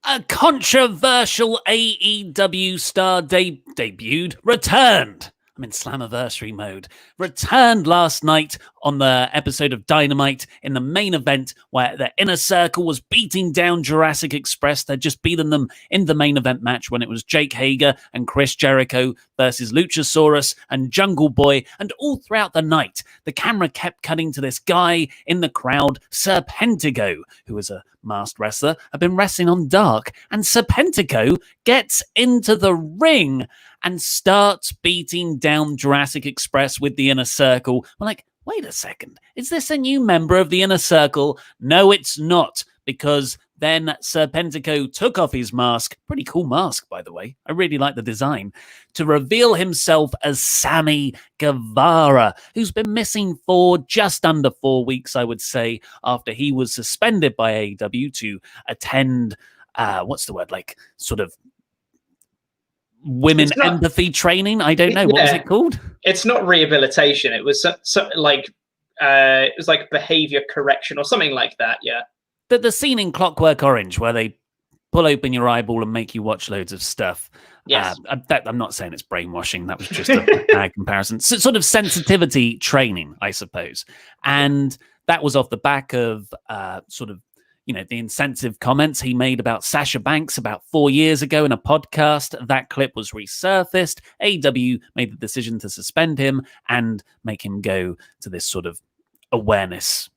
A controversial AEW star returned. I'm in Slammiversary mode. Returned last night on the episode of Dynamite in the main event where the Inner Circle was beating down Jurassic Express. They'd just beaten them in the main event match when it was Jake Hager and Chris Jericho versus Luchasaurus and Jungle Boy. And all throughout the night, the camera kept cutting to this guy in the crowd, Serpentico, who was a masked wrestler, had been wrestling on Dark. And Serpentico gets into the ring and starts beating down Jurassic Express with the Inner Circle. We're like, wait a second, is this a new member of the Inner Circle? No, it's not, because then Serpentico took off his mask, pretty cool mask, by the way, I really like the design, to reveal himself as Sammy Guevara, who's been missing for just under 4 weeks, I would say, after he was suspended by AEW to attend, sort of women empathy training. I don't know. What was it called? It's not rehabilitation. It was it was like behavior correction or something like that. Yeah. The scene in Clockwork Orange where they pull open your eyeball and make you watch loads of stuff. Yes. I'm not saying it's brainwashing. That was just a bad comparison. So, sort of sensitivity training, I suppose. And that was off the back of the insensitive comments he made about Sasha Banks about 4 years ago in a podcast. That clip was resurfaced. AEW made the decision to suspend him and make him go to this sort of awareness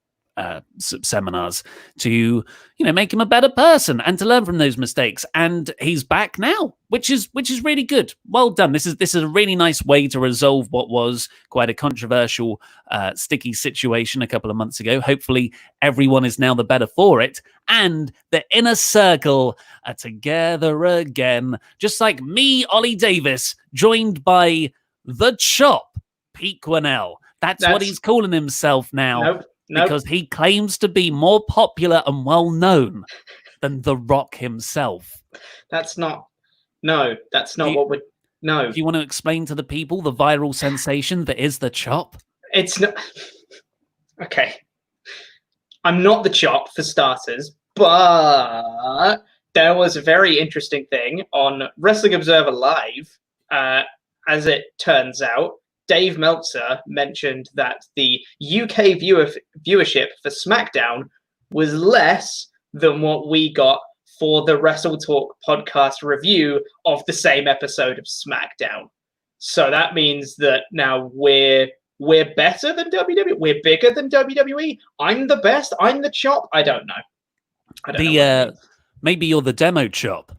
seminars to, make him a better person and to learn from those mistakes. And he's back now, which is really good. Well done. This is a really nice way to resolve what was quite a controversial, sticky situation a couple of months ago. Hopefully everyone is now the better for it. And the Inner Circle are together again, just like me, Ollie Davis, joined by the Chop, Pete Quinnell. That's what he's calling himself now. Nope. Because he claims to be more popular and well-known than The Rock himself. That's not what we're... No. Do you want to explain to the people the viral sensation that is the Chop? It's not... Okay. I'm not the Chop, for starters, but there was a very interesting thing on Wrestling Observer Live, as it turns out. Dave Meltzer mentioned that the UK viewership for SmackDown was less than what we got for the WrestleTalk podcast review of the same episode of SmackDown. So that means that now we're better than WWE. We're bigger than WWE. I'm the best. I'm the Chop. I don't know. Maybe you're the demo Chop.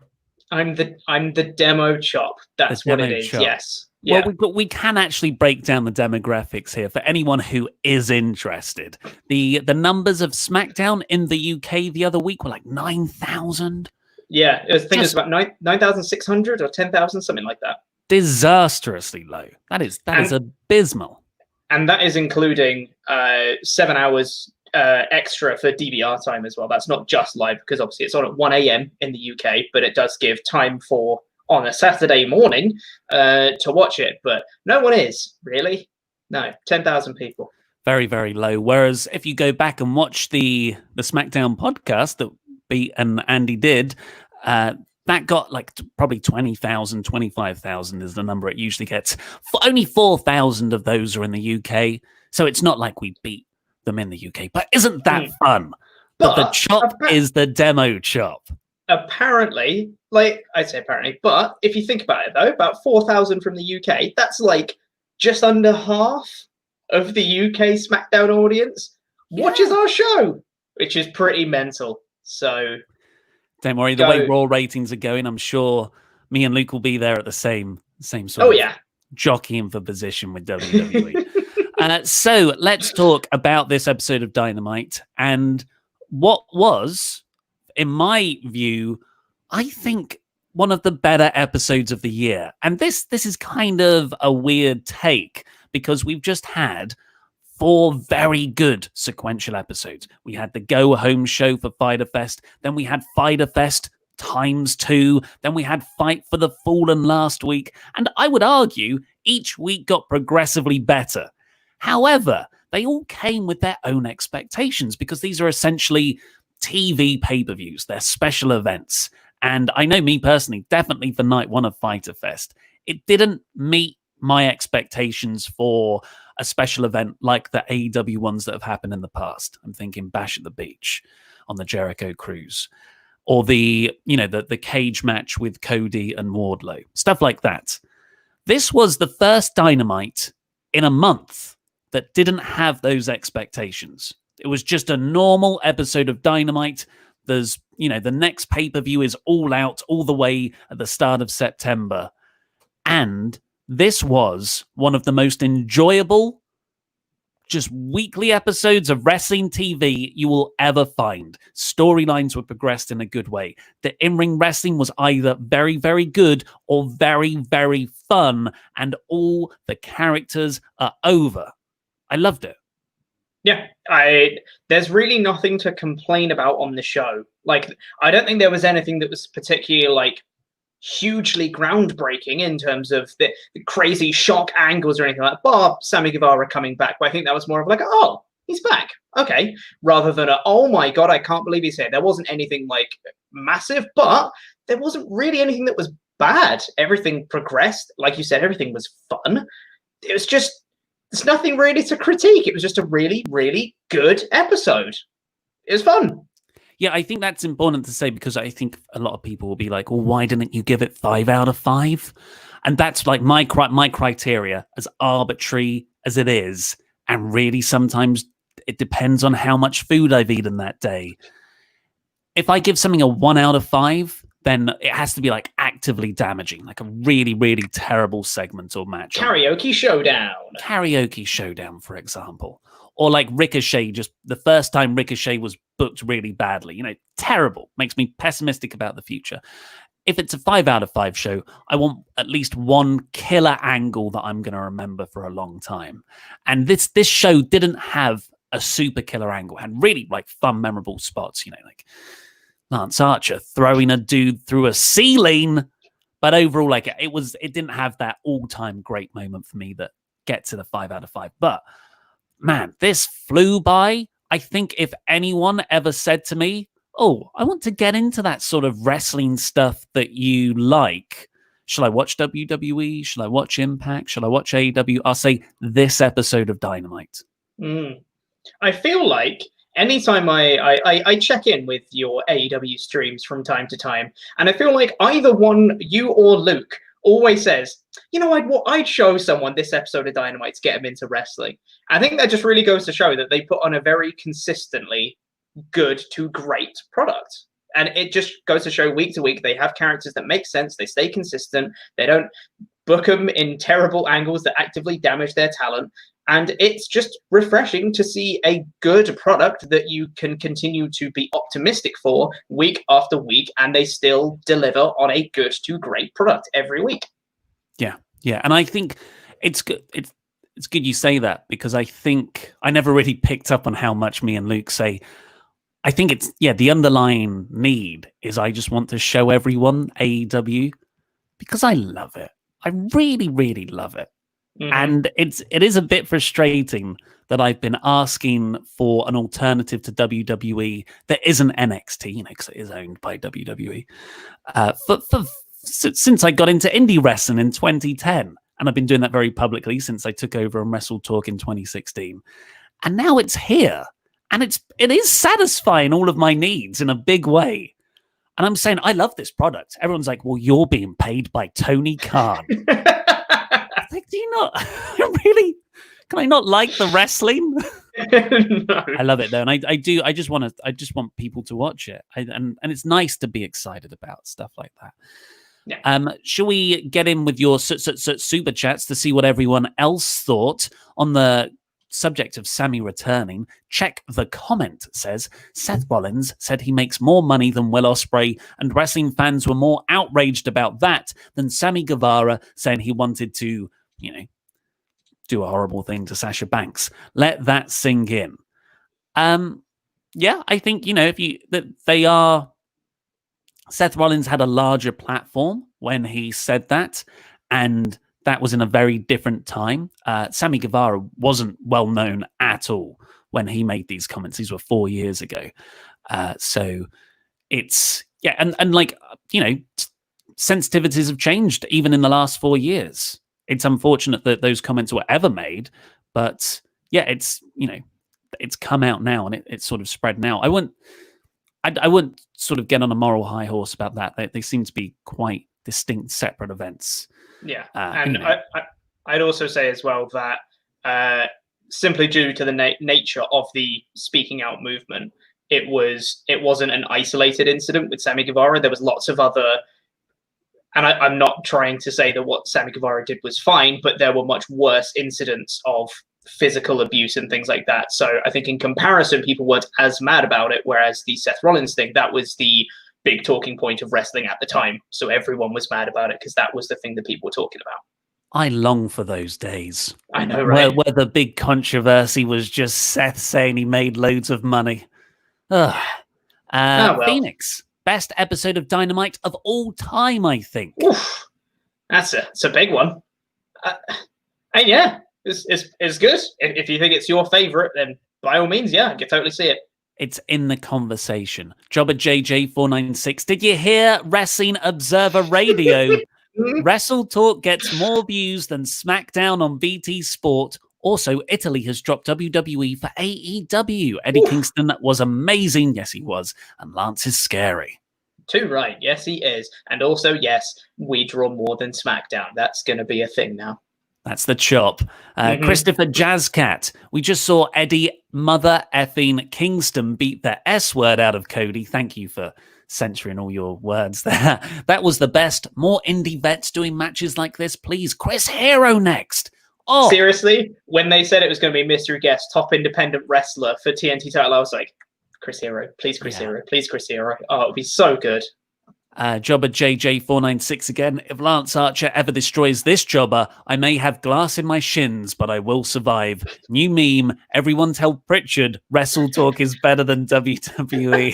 I'm the demo Chop. That's what it is. Chop. Yes. Yeah. Well, we can actually break down the demographics here for anyone who is interested. The numbers of SmackDown in the UK the other week were like 9,000. Yeah, I think it's about 9,600 or 10,000, something like that. Disastrously low. That is abysmal. And that is including 7 hours extra for DVR time as well. That's not just live, because obviously it's on at 1 a.m. in the UK, but it does give time for on a Saturday morning to watch it, but no one is, really. No, 10,000 people. Very, very low. Whereas if you go back and watch the SmackDown podcast that Pete and Andy did, that got like probably 20,000, 25,000 is the number it usually gets. Only 4,000 of those are in the UK, so it's not like we beat them in the UK. But isn't that fun? But the Chop is the demo Chop. Apparently, but if you think about it, though, about 4,000 from the UK, that's like just under half of the UK SmackDown audience watches our show, which is pretty mental. So don't worry, the way Raw ratings are going, I'm sure me and Luke will be there at the same sort of jockeying for position with WWE. So let's talk about this episode of Dynamite and what was, in my view, I think one of the better episodes of the year. And this is kind of a weird take because we've just had 4 very good sequential episodes. We had the Go Home show for Fyter Fest. Then we had Fyter Fest ×2. Then we had Fight for the Fallen last week. And I would argue each week got progressively better. However, they all came with their own expectations because these are essentially TV pay-per-views. They're special events. And I know me personally, definitely for night one of Fyter Fest, it didn't meet my expectations for a special event like the AEW ones that have happened in the past. I'm thinking Bash at the Beach on the Jericho cruise, or the cage match with Cody and Wardlow, stuff like that. This was the first Dynamite in a month that didn't have those expectations. It was just a normal episode of Dynamite. There's, the next pay-per-view is All Out all the way at the start of September. And this was one of the most enjoyable, just weekly episodes of wrestling TV you will ever find. Storylines were progressed in a good way. The in-ring wrestling was either very, very good or very, very fun, and all the characters are over. I loved it. Yeah, there's really nothing to complain about on the show. Like, I don't think there was anything that was particularly, like, hugely groundbreaking in terms of the crazy shock angles or anything like that, bar Sammy Guevara coming back. But I think that was more of like, oh, he's back. Okay. Rather than oh my God, I can't believe he's here. There wasn't anything like massive, but there wasn't really anything that was bad. Everything progressed. Like you said, everything was fun. It was just, there's nothing really to critique. It was just a really, really good episode. It was fun. Yeah, I think that's important to say, because I think a lot of people will be like, well, why didn't you give it 5 out of 5? And that's like my criteria, as arbitrary as it is. And really, sometimes it depends on how much food I've eaten that day. If I give something a 1 out of 5, then it has to be like actively damaging, like a really, really terrible segment or match. Karaoke Showdown, for example. Or like Ricochet, just the first time Ricochet was booked really badly. Terrible. Makes me pessimistic about the future. If it's a 5 out of 5 show, I want at least one killer angle that I'm going to remember for a long time. And this show didn't have a super killer angle. It had really like fun, memorable spots, like Lance Archer throwing a dude through a ceiling. But overall, like it didn't have that all-time great moment for me that gets to the 5 out of 5. But man, this flew by. I think if anyone ever said to me, oh, I want to get into that sort of wrestling stuff that you like, shall I watch WWE? Shall I watch Impact? Shall I watch AEW? I'll say this episode of Dynamite. I feel like anytime I check in with your AEW streams from time to time, and I feel like either one, you or Luke, always says, I'd show someone this episode of Dynamite to get them into wrestling. I think that just really goes to show that they put on a very consistently good to great product. And it just goes to show week to week, they have characters that make sense. They stay consistent. They don't book them in terrible angles that actively damage their talent. And it's just refreshing to see a good product that you can continue to be optimistic for week after week, and they still deliver on a good to great product every week. Yeah. And I think it's good. It's good you say that, because I think I never really picked up on how much me and Luke say. I think it's, the underlying need is I just want to show everyone AEW because I love it. I really, really love it. Mm-hmm. And it is a bit frustrating that I've been asking for an alternative to WWE that isn't NXT, because it is owned by WWE, since I got into indie wrestling in 2010. And I've been doing that very publicly since I took over on WrestleTalk in 2016. And now it's here. And it is satisfying all of my needs in a big way. And I'm saying, I love this product. Everyone's like, well, you're being paid by Tony Khan. Like, do you not really? Can I not like the wrestling? No. I love it though, and I do. I just want people to watch it, and it's nice to be excited about stuff like that. Yeah. Shall we get in with your super chats to see what everyone else thought on the subject of Sammy returning? Check the comment says Seth Rollins said he makes more money than Will Ospreay, and wrestling fans were more outraged about that than Sammy Guevara saying he wanted to, do a horrible thing to Sasha Banks. Let that sink in. I think Seth Rollins had a larger platform when he said that, and that was in a very different time. Sammy Guevara wasn't well known at all when he made these comments. These were 4 years ago. So it's, and like sensitivities have changed even in the last 4 years. It's unfortunate that those comments were ever made, but yeah, it's come out now and it's sort of spread now. I wouldn't sort of get on a moral high horse about that. They seem to be quite distinct, separate events. Yeah, and I'd also say as well that simply due to the nature of the speaking out movement, it wasn't an isolated incident with Sammy Guevara. There was lots of other. And I'm not trying to say that what Sammy Guevara did was fine, but there were much worse incidents of physical abuse and things like that. So I think in comparison, people weren't as mad about it, whereas the Seth Rollins thing, that was the big talking point of wrestling at the time. So everyone was mad about it because that was the thing that people were talking about. I long for those days. I know, right? Where the big controversy was just Seth saying he made loads of money. Well. Phoenix. Best episode of Dynamite of all time, I think. Oof, it's a big one. And yeah, it's good. If you think it's your favorite, then by all means, yeah, I can totally see it. It's in the conversation. Jobber JJ496. Did you hear Wrestling Observer Radio? WrestleTalk gets more views than SmackDown on BT Sport. Also, Italy has dropped WWE for AEW. Eddie Kingston was amazing. Yes, he was. And Lance is scary. Too right. Yes, he is. And also, yes, we draw more than SmackDown. That's going to be a thing now. That's the chop. Christopher Jazzcat. We just saw Eddie Mother Effing Kingston beat the S word out of Cody. Thank you for censoring all your words there. That was the best. More indie vets doing matches like this, please. Chris Hero next. Oh, seriously, when they said it was going to be mystery guest, top independent wrestler for TNT title, I was like, Chris Hero, please, Chris Hero, please, Chris Hero. Oh, it would be so good. Jobber JJ496 again. If Lance Archer ever destroys this jobber, I may have glass in my shins, but I will survive. New meme, everyone tell Pritchard, WrestleTalk is better than WWE.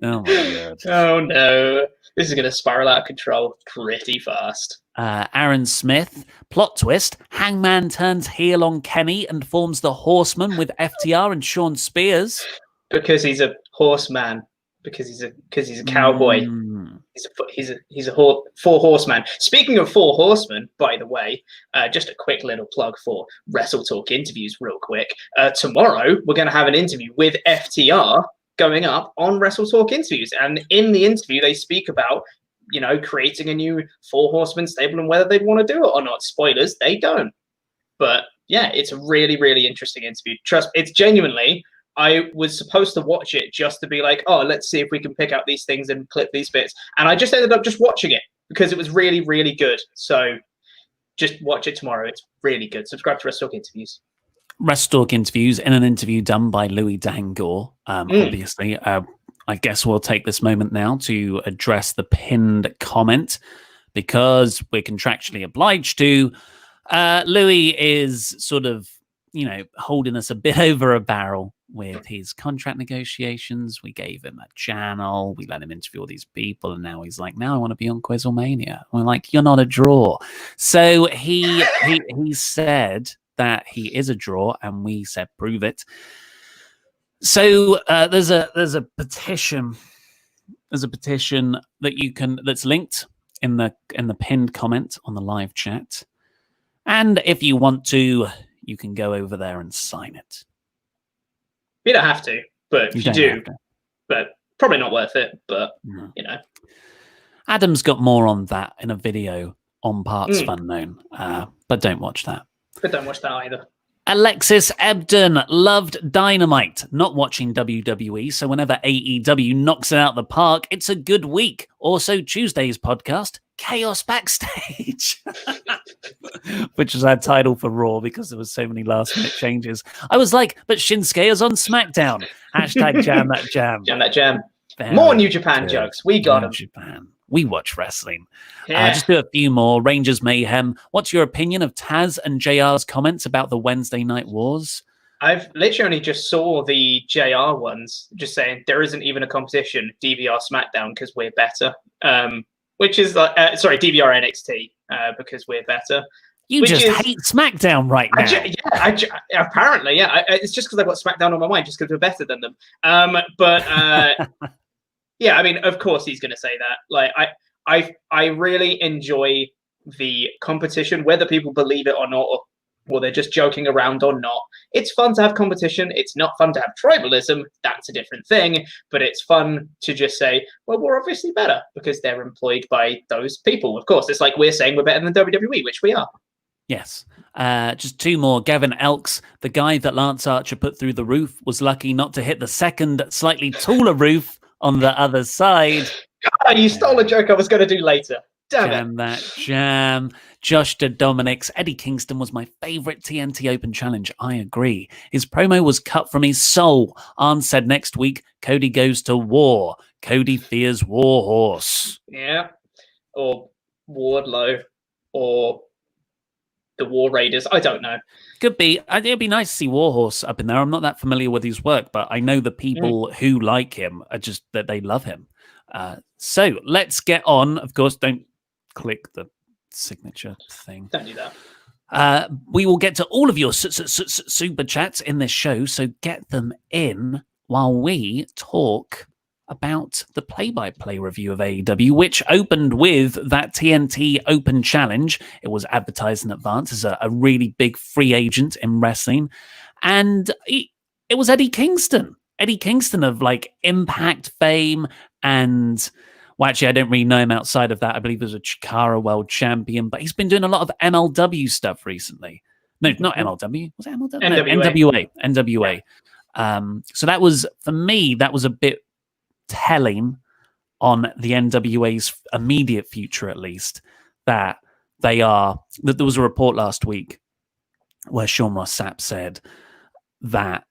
Oh my God. Oh no. This is going to spiral out of control pretty fast. Aaron Smith, plot twist, Hangman turns heel on Kenny and forms the Horseman with FTR and Sean Spears. Because he's a horseman. Because he's a cowboy. He's a four horseman. Speaking of four horsemen, by the way, just a quick little plug for WrestleTalk interviews real quick. Tomorrow, we're going to have an interview with FTR going up on WrestleTalk interviews. And in the interview, they speak about, creating a new four horseman stable and whether they'd want to do it or not. Spoilers, they don't. But yeah, it's a really, really interesting interview. Trust, it's genuinely, I was supposed to watch it just to be like, oh, let's see if we can pick out these things and clip these bits. And I just ended up just watching it because it was really, really good. So just watch it tomorrow. It's really good. Subscribe to WrestleTalk interviews. WrestleTalk interviews in an interview done by Louis Dangor. Obviously, I guess we'll take this moment now to address the pinned comment because we're contractually obliged to. Louis is sort of, holding us a bit over a barrel with his contract negotiations. We gave him a channel. We let him interview all these people. And now he's like, now I want to be on Quizlemania. We're like, you're not a draw. So he said that he is a draw, and we said prove it. So there's a petition. There's a petition that that's linked in the pinned comment on the live chat, and if you want to, you can go over there and sign it. You don't have to, but if you do, but probably not worth it. But Adam's got more on that in a video on Parts Fun Known, but don't watch that. But don't watch that either. Alexis Ebden loved Dynamite, not watching WWE, so whenever AEW knocks it out the park, it's a good week. Also, Tuesday's podcast, Chaos Backstage, which is our title for Raw because there was so many last-minute changes. I was like, but Shinsuke is on SmackDown. Hashtag jam that jam. Jam that jam. More New Japan jokes. We got them. Japan. We watch wrestling. Yeah. Just do a few more. Rangers Mayhem. What's your opinion of Taz and JR's comments about the Wednesday Night Wars? I've literally only just saw the JR ones, just saying there isn't even a competition, DVR SmackDown, because we're better. Which is like, DVR NXT, because we're better. You just hate SmackDown right now. Apparently, yeah. It's just because I've got SmackDown on my mind, just because we're better than them. But Yeah, I mean, of course he's going to say that. Like, I really enjoy the competition, whether people believe it or not, or they're just joking around or not. It's fun to have competition. It's not fun to have tribalism. That's a different thing. But it's fun to just say, well, we're obviously better because they're employed by those people. Of course, it's like we're saying we're better than WWE, which we are. Yes. Just two more. Gavin Elks, the guy that Lance Archer put through the roof, was lucky not to hit the second, slightly taller roof on the other side. God, you stole a joke I was going to do later. Damn Jam it. that jam. Josh to Dominic's Eddie Kingston was my favorite TNT Open challenge. I agree. His promo was cut from his soul. Arn said next week, Cody goes to war. Cody fears Warhorse. Yeah. Or Wardlow. Or the War Raiders. I don't know. Could be. It'd be nice to see Warhorse up in there. I'm not that familiar with his work, but I know the people who like him are just that they love him. So let's get on. Of course, don't click the signature thing. Don't do that. We will get to all of your super chats in this show, so get them in while we talk about the play-by-play review of AEW, which opened with that TNT Open Challenge. It was advertised in advance as a really big free agent in wrestling. And it was Eddie Kingston. Eddie Kingston of like Impact fame and... Well, actually, I don't really know him outside of that. I believe there's a Chikara World Champion, but he's been doing a lot of MLW stuff recently. No, not MLW. Was it MLW? NWA. NWA. So that was, for me, that was a bit telling on the NWA's immediate future, at least, that there was a report last week where Sean Ross Sapp said that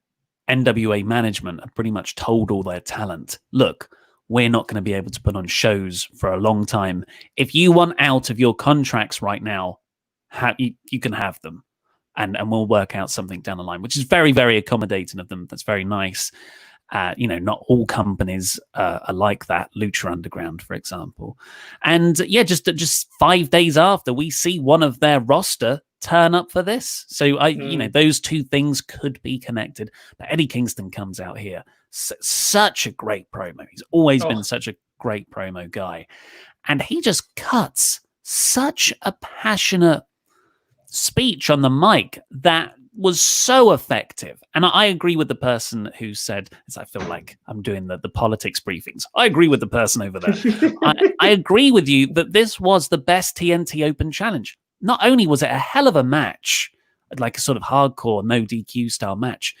NWA management had pretty much told all their talent, look, we're not going to be able to put on shows for a long time. If you want out of your contracts right now, you can have them. And we'll work out something down the line, which is very, very accommodating of them. That's very nice. Not all companies are like that. Lucha Underground, for example. And just 5 days after, we see one of their roster turn up for this. So, those two things could be connected. But Eddie Kingston comes out here. Such a great promo. He's always been such a great promo guy. And he just cuts such a passionate speech on the mic that was so effective. And I agree with the person who said, as I feel like I'm doing the politics briefings. I agree with the person over there. I agree with you that this was the best TNT Open challenge. Not only was it a hell of a match, like a sort of hardcore, no DQ style match,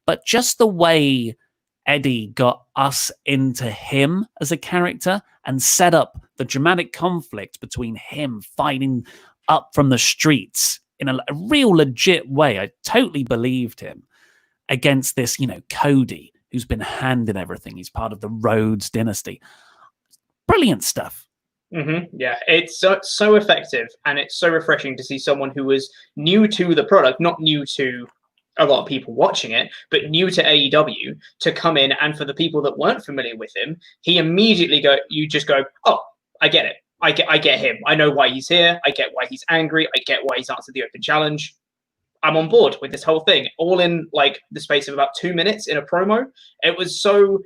but just the way Eddie got us into him as a character and set up the dramatic conflict between him fighting up from the streets in a real legit way. I totally believed him against this, Cody, who's been handed everything. He's part of the Rhodes dynasty. Brilliant stuff. Mm-hmm. Yeah, it's so effective, and it's so refreshing to see someone who was new to the product, not new to a lot of people watching it, but new to AEW, to come in, and for the people that weren't familiar with him, he immediately go, oh, I get it. I get him. I know why he's here. I get why he's angry. I get why he's answered the open challenge. I'm on board with this whole thing. All in like the space of about 2 minutes in a promo. It was so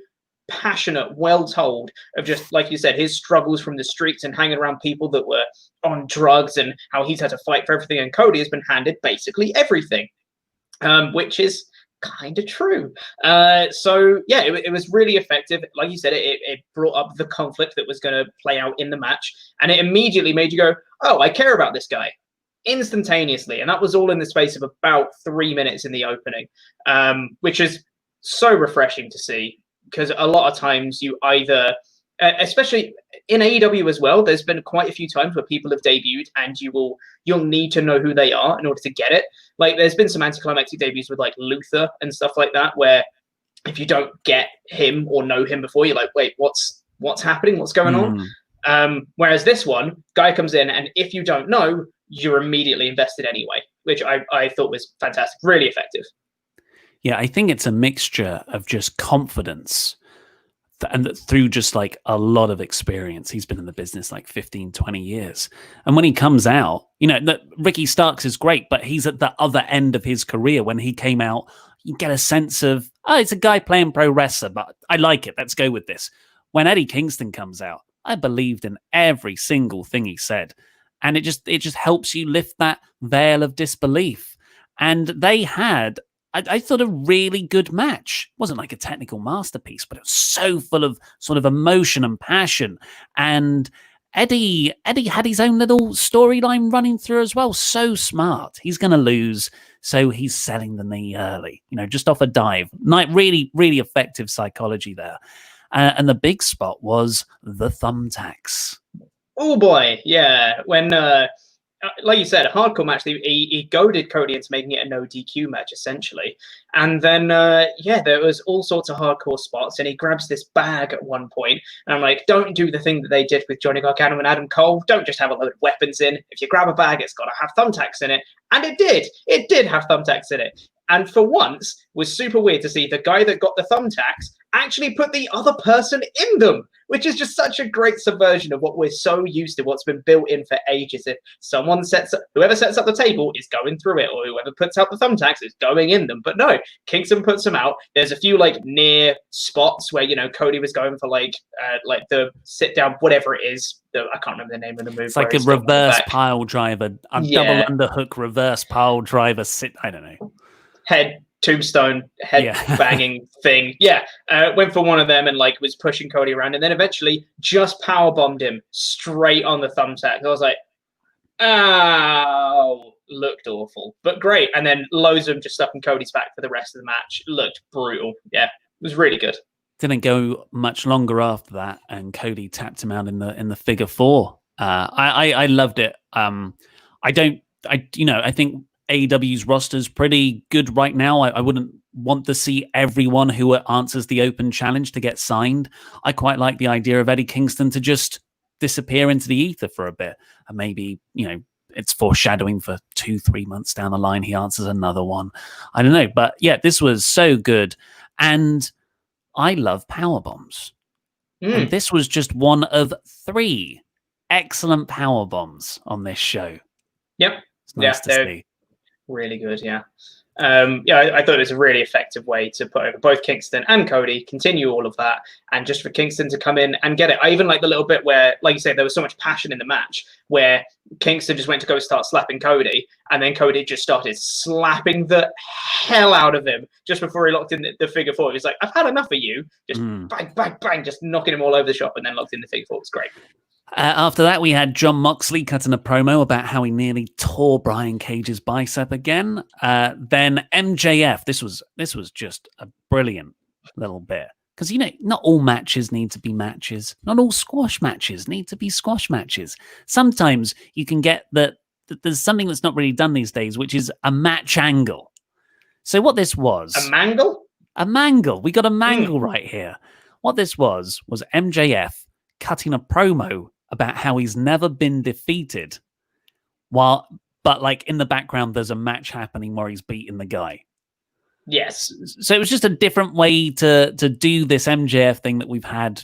passionate, well told, of just, like you said, his struggles from the streets and hanging around people that were on drugs and how he's had to fight for everything. And Cody has been handed basically everything, which is kind of true. It was really effective. Like you said, it brought up the conflict that was going to play out in the match, and it immediately made you go, oh, I care about this guy, instantaneously. And that was all in the space of about 3 minutes in the opening, which is so refreshing to see, because a lot of times you either, especially in AEW as well, there's been quite a few times where people have debuted and you'll need to know who they are in order to get it. Like there's been some anticlimactic debuts with like Luther and stuff like that, where if you don't get him or know him before, you're like, wait, what's happening? What's going on? Whereas this one, guy comes in, and if you don't know, you're immediately invested anyway, which I thought was fantastic, really effective. Yeah, I think it's a mixture of just confidence and through just like a lot of experience. He's been in the business like 15, 20 years. And when he comes out, Ricky Starks is great, but he's at the other end of his career. When he came out, you get a sense of, it's a guy playing pro wrestler, but I like it. Let's go with this. when Eddie Kingston comes out, I believed in every single thing he said. And it just helps you lift that veil of disbelief. And they had, I thought, a really good match. It wasn't like a technical masterpiece, but it was so full of sort of emotion and passion. And Eddie had his own little storyline running through as well. So smart. He's going to lose, so he's selling the knee early, just off a dive. Really, really effective psychology there. And the big spot was the thumbtacks. Oh boy, yeah. When, like you said, a hardcore match, he goaded Cody into making it a no DQ match, essentially. And then, there was all sorts of hardcore spots, and he grabs this bag at one point, and I'm like, don't do the thing that they did with Johnny Gargano and Adam Cole. Don't just have a load of weapons in. If you grab a bag, it's got to have thumbtacks in it. And it did. It did have thumbtacks in it. And for once, was super weird to see the guy that got the thumbtacks actually put the other person in them, which is just such a great subversion of what we're so used to, what's been built in for ages. If whoever sets up the table is going through it, or whoever puts out the thumbtacks is going in them. But no, Kingston puts them out. There's a few near spots where, Cody was going for like the sit down, whatever it is. I can't remember the name of the move. It's like a reverse pile driver, double underhook, reverse pile driver. I don't know. Head tombstone, banging thing. Went for one of them and was pushing Cody around, and then eventually just power bombed him straight on the thumbtack. I was like, oh, looked awful, but great. And then loads of them just stuck in Cody's back for the rest of the match. Looked brutal. Yeah, it was really good. Didn't go much longer after that, and Cody tapped him out in the figure four. I loved it. I think AEW's roster is pretty good right now. I wouldn't want to see everyone who answers the open challenge to get signed. I quite like the idea of Eddie Kingston to just disappear into the ether for a bit. And maybe, it's foreshadowing for 2-3 months down the line, he answers another one. I don't know. But yeah, this was so good. And I love power bombs. And this was just one of 3 excellent power bombs on this show. Yep. It's nice to see. Really good, yeah. I thought it was a really effective way to put over both Kingston and Cody, continue all of that, and just for Kingston to come in and get it. I even like the little bit where, like you said, there was so much passion in the match where Kingston just went to go start slapping Cody, and then Cody just started slapping the hell out of him just before he locked in the figure four. He's like, I've had enough of you. Just bang, bang, bang, just knocking him all over the shop, and then locked in the figure four. It was great. After that, we had Jon Moxley cutting a promo about how he nearly tore Brian Cage's bicep again. Then MJF. This was just a brilliant little bit. Because, not all matches need to be matches. Not all squash matches need to be squash matches. Sometimes you can get that there's something that's not really done these days, which is a match angle. So what this was... A mangle? A mangle. We got a mangle right here. What this was MJF cutting a promo about how he's never been defeated, but in the background there's a match happening where he's beating the guy. Yes. So it was just a different way to do this MJF thing that we've had,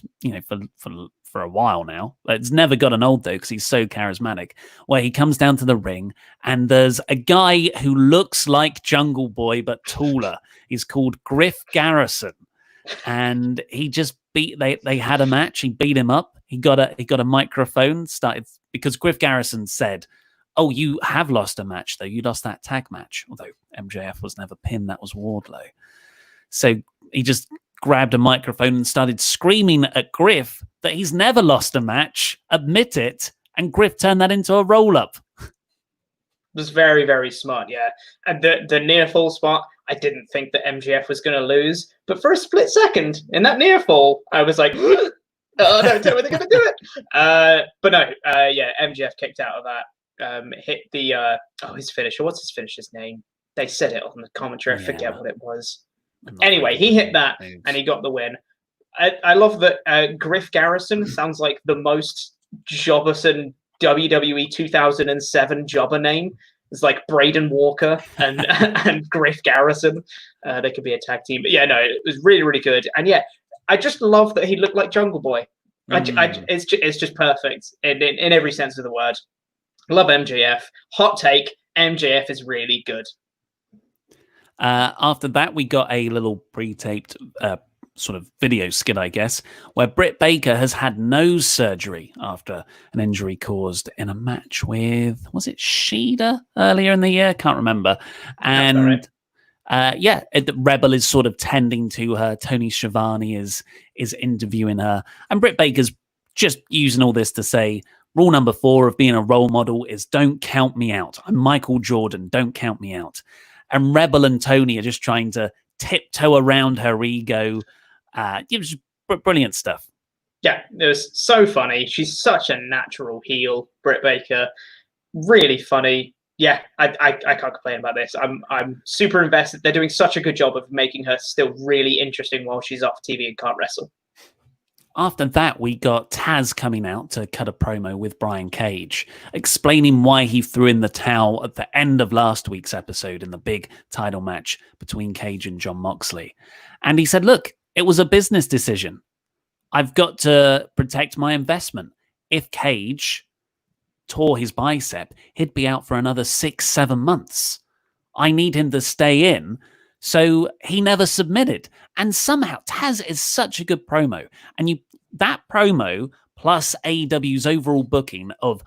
for a while now. It's never gotten old though, because he's so charismatic. Where he comes down to the ring and there's a guy who looks like Jungle Boy but taller. He's called Griff Garrison, and he just they had a match. He beat him up. He got a microphone, started, because Griff Garrison said, "Oh, you have lost a match, though. You lost that tag match." Although MJF was never pinned, that was Wardlow. So he just grabbed a microphone and started screaming at Griff that he's never lost a match, admit it, and Griff turned that into a roll-up. It was very, very smart, yeah. And the near fall spot, I didn't think that MJF was going to lose, but for a split second in that near fall, I was like, oh, don't tell me they're going to do it. But no, MJF kicked out of that. Hit the his finisher. What's his finisher's name? They said it on the commentary. I forget what it was. Anyway, he hit that and he got the win. I love that Griff Garrison sounds like the most jobberson WWE 2007 jobber name. It's like Braden Walker and and Griff Garrison. They could be a tag team. But yeah, no, it was really, really good. And yeah, I just love that he looked like Jungle Boy. It's just perfect in every sense of the word. Love MJF. Hot take, MJF is really good. After that, we got a little pre-taped sort of video skit, I guess, where Britt Baker has had nose surgery after an injury caused in a match with, was it Shida earlier in the year? Can't remember. And Rebel is sort of tending to her. Tony Schiavone is interviewing her. And Britt Baker's just using all this to say, rule number 4 of being a role model is don't count me out. I'm Michael Jordan. Don't count me out. And Rebel and Tony are just trying to tiptoe around her ego. It was brilliant stuff. Yeah, it was so funny. She's such a natural heel, Britt Baker. Really funny. Yeah, I can't complain about this. I'm super invested. They're doing such a good job of making her still really interesting while she's off TV and can't wrestle. After that, we got Taz coming out to cut a promo with Brian Cage, explaining why he threw in the towel at the end of last week's episode in the big title match between Cage and Jon Moxley. And he said, look, it was a business decision. I've got to protect my investment. If Cage tore his bicep, he'd be out for another 6-7 months. I need him to stay in. So he never submitted. And somehow Taz is such a good promo. And that promo plus AEW's overall booking of,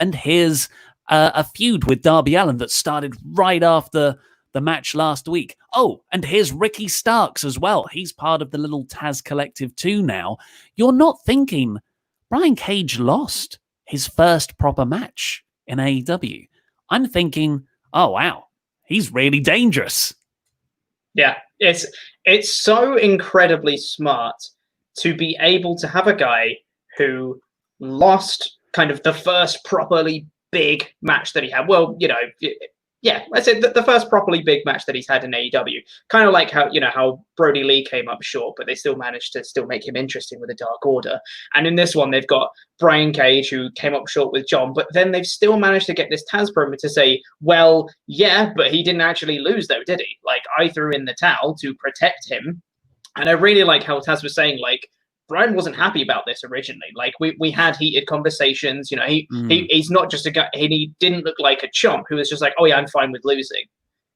and here's a feud with Darby Allin that started right after the match last week. And here's Ricky Starks as well. He's part of the little Taz collective too now. You're not thinking Brian Cage lost his first proper match in AEW. I'm thinking, oh, wow, he's really dangerous. Yeah, it's so incredibly smart to be able to have a guy who lost kind of the first properly big match that he had. Well, let's say the first properly big match that he's had in AEW. Kind of like how Brody Lee came up short, but they still managed to still make him interesting with the Dark Order. And in this one, they've got Brian Cage, who came up short with John, but then they've still managed to get this Taz promo to say, well, yeah, but he didn't actually lose though, did he? Like, I threw in the towel to protect him. And I really like how Taz was saying, like, Brian wasn't happy about this originally. Like, we had heated conversations. He's not just a guy. He didn't look like a chump who was just like, oh yeah, I'm fine with losing.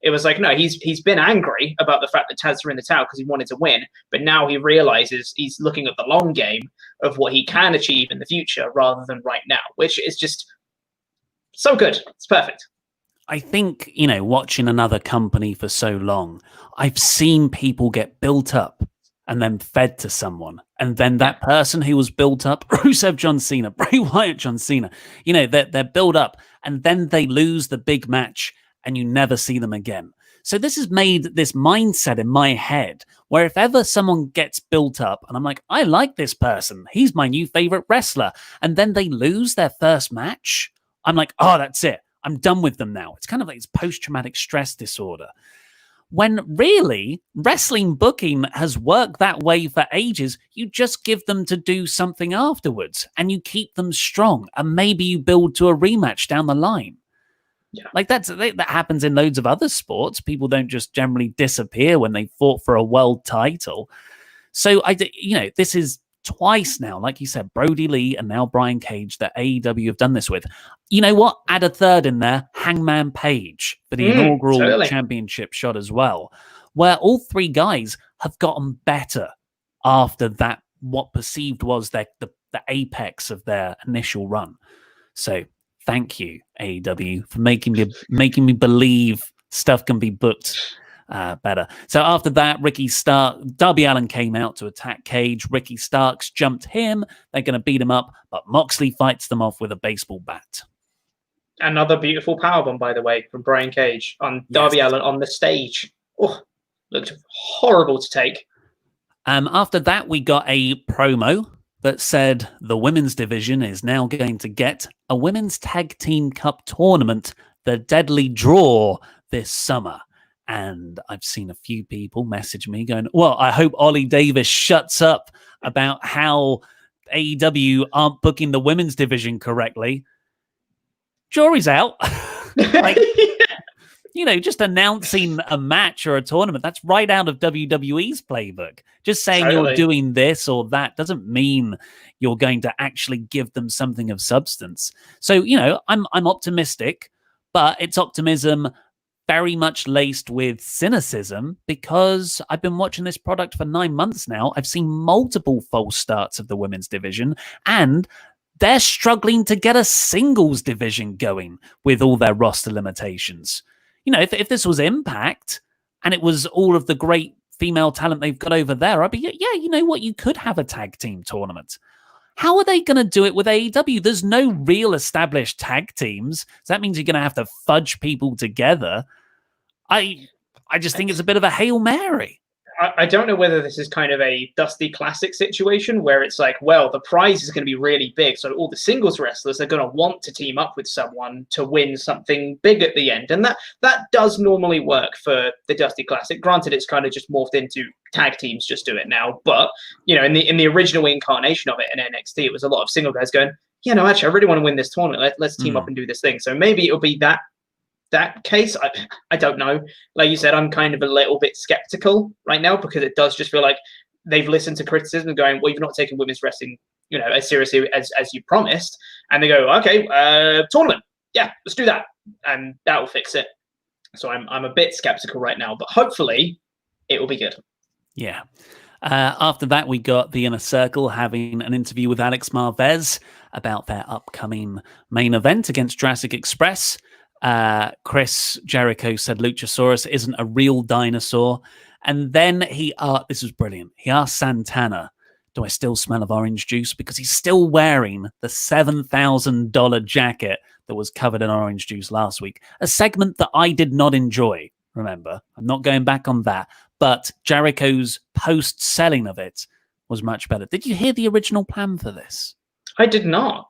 It was like, no, he's been angry about the fact that Taz threw in the towel because he wanted to win, but now he realizes he's looking at the long game of what he can achieve in the future rather than right now, which is just so good. It's perfect. I think, watching another company for so long, I've seen people get built up and then fed to someone. And then that person who was built up, Rusev John Cena, Bray Wyatt John Cena, they're built up and then they lose the big match and you never see them again. So this has made this mindset in my head where if ever someone gets built up and I'm like, I like this person, he's my new favorite wrestler, and then they lose their first match, I'm like, oh, that's it. I'm done with them now. It's kind of like it's post-traumatic stress disorder. When really, wrestling booking has worked that way for ages. You just give them to do something afterwards and you keep them strong and maybe you build to a rematch down the line. Yeah. Like that happens in loads of other sports. People don't just generally disappear when they fought for a world title. So this is twice now, like you said, Brody Lee and now Brian Cage that AEW have done this with. You know what? Add a third in there, Hangman Page for the inaugural championship shot as well, where all three guys have gotten better after that, what perceived was the apex of their initial run. So thank you, AEW, for making me believe stuff can be booked better. So after that, Darby Allin came out to attack Cage. Ricky Starks jumped him. They're going to beat him up, but Moxley fights them off with a baseball bat. Another beautiful powerbomb, by the way, from Brian Cage on Darby Allin on the stage. Oh, looked horrible to take. After that, we got a promo that said the women's division is now going to get a women's tag team cup tournament, the Deadly Draw, this summer. And I've seen a few people message me going, well, I hope Ollie Davis shuts up about how AEW aren't booking the women's division correctly. Jury's out. Just announcing a match or a tournament, that's right out of WWE's playbook. Just saying you're doing this or that doesn't mean you're going to actually give them something of substance. So, I'm optimistic, but it's optimism very much laced with cynicism because I've been watching this product for 9 months now. I've seen multiple false starts of the women's division, and they're struggling to get a singles division going with all their roster limitations. If this was Impact and it was all of the great female talent they've got over there, I'd be, yeah, you know what? You could have a tag team tournament. How are they going to do it with AEW? There's no real established tag teams. So that means you're going to have to fudge people together. I just think it's a bit of a Hail Mary. I don't know whether this is kind of a Dusty Classic situation where it's like, well, the prize is going to be really big. So all the singles wrestlers are going to want to team up with someone to win something big at the end. And that does normally work for the Dusty Classic. Granted, it's kind of just morphed into tag teams just do it now. But, in the original incarnation of it in NXT, it was a lot of single guys going, yeah, no, actually, I really want to win this tournament. Let's team up and do this thing. So maybe it'll be that case. I don't know. Like you said, I'm kind of a little bit skeptical right now because it does just feel like they've listened to criticism and going, well, you've not taken women's wrestling, as seriously as you promised. And they go, okay, tournament. Yeah, let's do that. And that will fix it. So I'm a bit skeptical right now, but hopefully it will be good. Yeah. After that, we got the Inner Circle having an interview with Alex Marvez about their upcoming main event against Jurassic Express. Chris Jericho said Luchasaurus isn't a real dinosaur. And then this was brilliant. He asked Santana, do I still smell of orange juice? Because he's still wearing the $7,000 jacket that was covered in orange juice last week. A segment that I did not enjoy, remember. I'm not going back on that. But Jericho's post-selling of it was much better. Did you hear the original plan for this? I did not.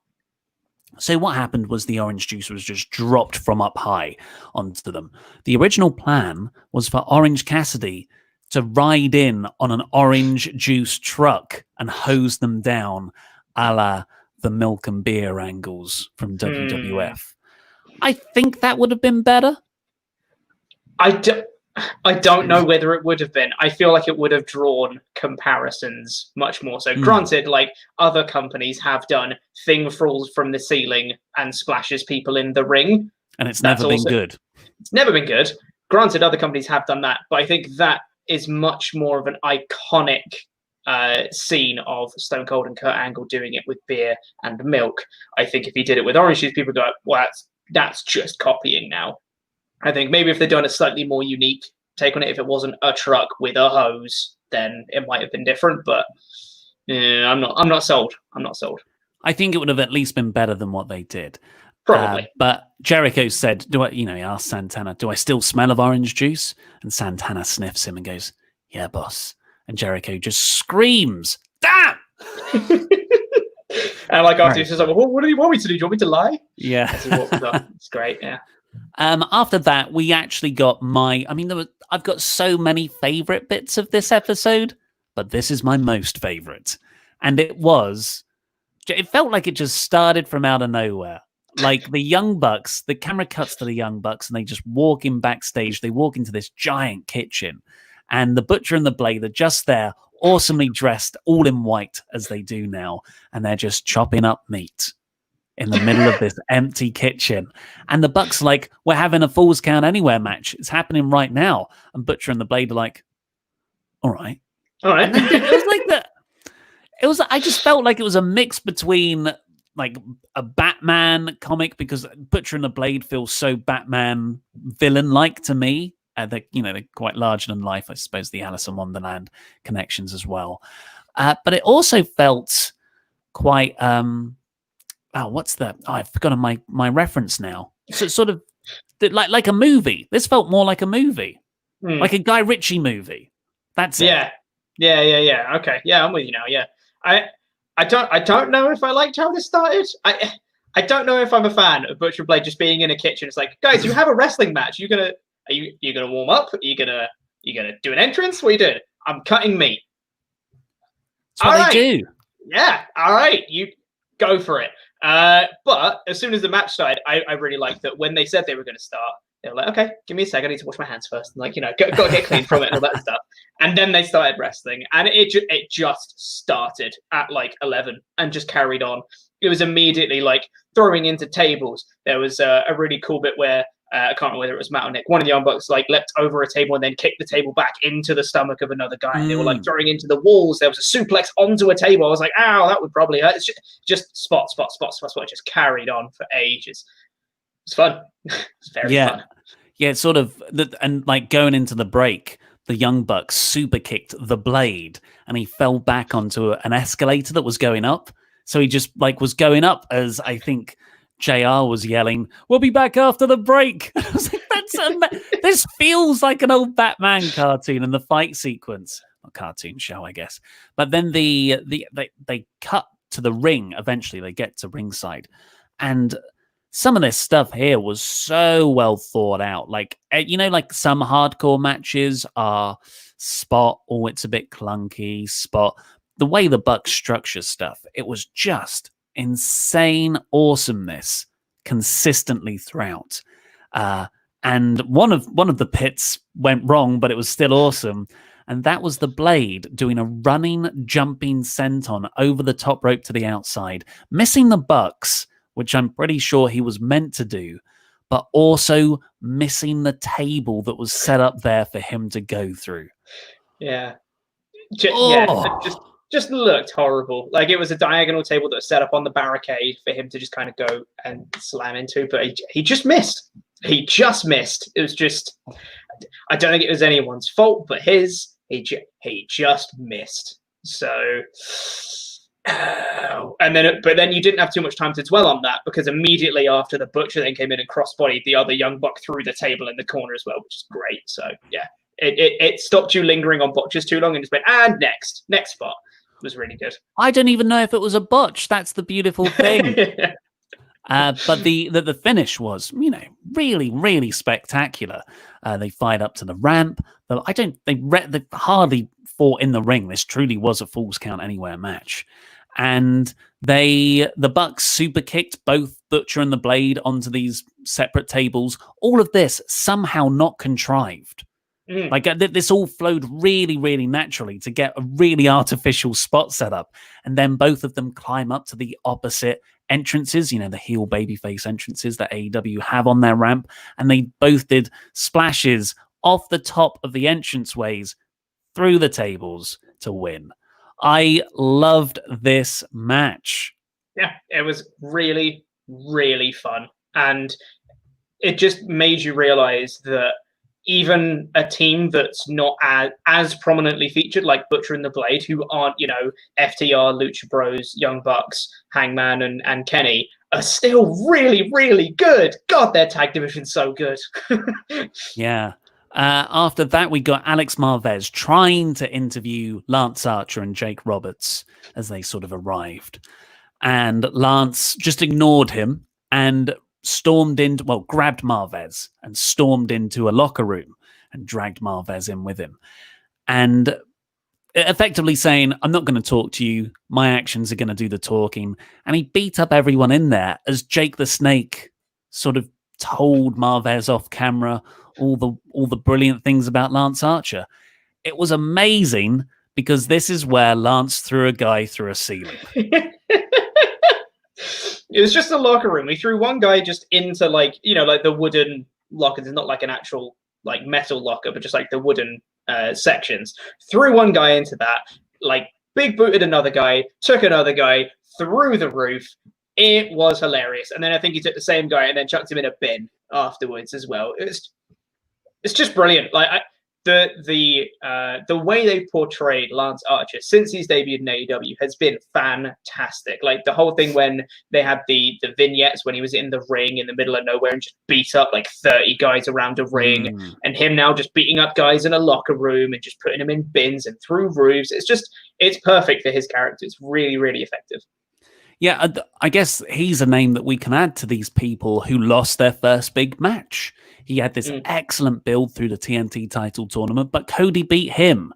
So what happened was the orange juice was just dropped from up high onto them. The original plan was for Orange Cassidy to ride in on an orange juice truck and hose them down a la the milk and beer angles from WWF. I think that would have been better. I don't know whether it would have been. I feel like it would have drawn comparisons much more so. Granted, like other companies have done thing falls from the ceiling and splashes people in the ring. And it's never been good. It's never been good. Granted, other companies have done that. But I think that is much more of an iconic scene of Stone Cold and Kurt Angle doing it with beer and milk. I think if he did it with orange juice, people go, well, that's just copying now. I think maybe if they'd done a slightly more unique take on it, if it wasn't a truck with a hose, then it might have been different. But I'm not sold. I'm not sold. I think it would have at least been better than what they did. Probably. But Jericho said, he asked Santana, do I still smell of orange juice? And Santana sniffs him and goes, yeah, boss. And Jericho just screams, damn! And like after he says, well, what do you want me to do? Do you want me to lie? Yeah. It's great, yeah. After that, we actually got I've got so many favorite bits of this episode, but this is my most favorite. And it felt like it just started from out of nowhere. Like the Young Bucks, the camera cuts to the Young Bucks and they just walk in backstage. They walk into this giant kitchen and the Butcher and the Blade are just there, awesomely dressed, all in white as they do now. And they're just chopping up meat in the middle of this empty kitchen. And the Bucks are like, we're having a Falls Count Anywhere match. It's happening right now. And Butcher and the Blade are like, all right. And then it was like that. I just felt like it was a mix between like a Batman comic, because Butcher and the Blade feels so Batman villain-like to me. They're quite larger than life. I suppose the Alice in Wonderland connections as well. But it also felt quite, what's that? Oh, I've forgotten my reference now. So sort of like a movie. This felt more like a movie, like a Guy Ritchie movie. That's it. Yeah. Okay. Yeah, I'm with you now. Yeah. I don't know if I liked how this started. I don't know if I'm a fan of Butcher Blade just being in a kitchen. It's like, guys, you have a wrestling match. Are you gonna warm up? Are you gonna do an entrance? What are you doing? I'm cutting meat. That's what they do. Yeah. All right. You go for it. But as soon as the match started, I really liked that when they said they were going to start, they were like, okay, give me a second. I need to wash my hands first. And like, got to get clean from it and all that stuff. And then they started wrestling, and it just started at like 11 and just carried on. It was immediately like throwing into tables. There was a really cool bit where I can't remember whether it was Matt or Nick. One of the Young Bucks like leapt over a table and then kicked the table back into the stomach of another guy. And they were like throwing into the walls. There was a suplex onto a table. I was like, ow, that would probably hurt. It's just spot. It just carried on for ages. It's fun. It's very fun. Yeah, it's sort of, and like going into the break, the Young Bucks super kicked the Blade and he fell back onto an escalator that was going up. So he just like was going up as I think JR was yelling, "We'll be back after the break." I was like, this feels like an old Batman cartoon and the fight sequence. A cartoon show, I guess. But then they cut to the ring. Eventually they get to ringside. And some of this stuff here was so well thought out. Like, like some hardcore matches are spot, oh, it's a bit clunky, spot. The way the Bucks structure stuff, it was just insane awesomeness consistently throughout. And one of the pits went wrong, but it was still awesome. And that was the Blade doing a running, jumping senton over the top rope to the outside, missing the Bucks, which I'm pretty sure he was meant to do, but also missing the table that was set up there for him to go through. Yeah. Just looked horrible. Like it was a diagonal table that was set up on the barricade for him to just kind of go and slam into, but he just missed. He just missed. It was just, I don't think it was anyone's fault, but his. He just missed. So... and then you didn't have too much time to dwell on that because immediately after the Butcher then came in and crossbodied the other Young Buck through the table in the corner as well, which is great. So yeah, it stopped you lingering on botches too long and just went, and next spot. It was really good. I don't even know if it was a botch. That's the beautiful thing. But the finish was, really, really spectacular. They fired up to the ramp. They hardly fought in the ring. This truly was a Falls Count Anywhere match. And the Bucks super kicked both Butcher and the Blade onto these separate tables. All of this somehow not contrived. Like this all flowed really, really naturally to get a really artificial spot set up. And then both of them climb up to the opposite entrances, the heel babyface entrances that AEW have on their ramp. And they both did splashes off the top of the entranceways through the tables to win. I loved this match. Yeah, it was really, really fun. And it just made you realize that even a team that's not as prominently featured, like Butcher and the Blade, who aren't, FTR, Lucha Bros, Young Bucks, Hangman, and Kenny, are still really, really good. God, their tag division's so good. Yeah. After that, we got Alex Marvez trying to interview Lance Archer and Jake Roberts as they sort of arrived. And Lance just ignored him and grabbed Marvez and stormed into a locker room and dragged Marvez in with him. And effectively saying, I'm not going to talk to you. My actions are going to do the talking. And he beat up everyone in there as Jake the Snake sort of told Marvez off camera all the brilliant things about Lance Archer. It was amazing because this is where Lance threw a guy through a ceiling. It was just a locker room. He threw one guy just into like the wooden lockers. It's not like an actual like metal locker, but just like the wooden sections. Threw one guy into that, like big booted another guy, took another guy through the roof. It was hilarious. And then I think he took the same guy and then chucked him in a bin afterwards as well. It's just brilliant. Like the way they've portrayed Lance Archer since he's debuted in AEW has been fantastic. Like the whole thing when they had the vignettes when he was in the ring in the middle of nowhere and just beat up like 30 guys around a ring, and him now just beating up guys in a locker room and just putting them in bins and through roofs. It's perfect for his character. It's really, really effective. Yeah, I guess he's a name that we can add to these people who lost their first big match. He had this excellent build through the TNT title tournament, but Cody beat him.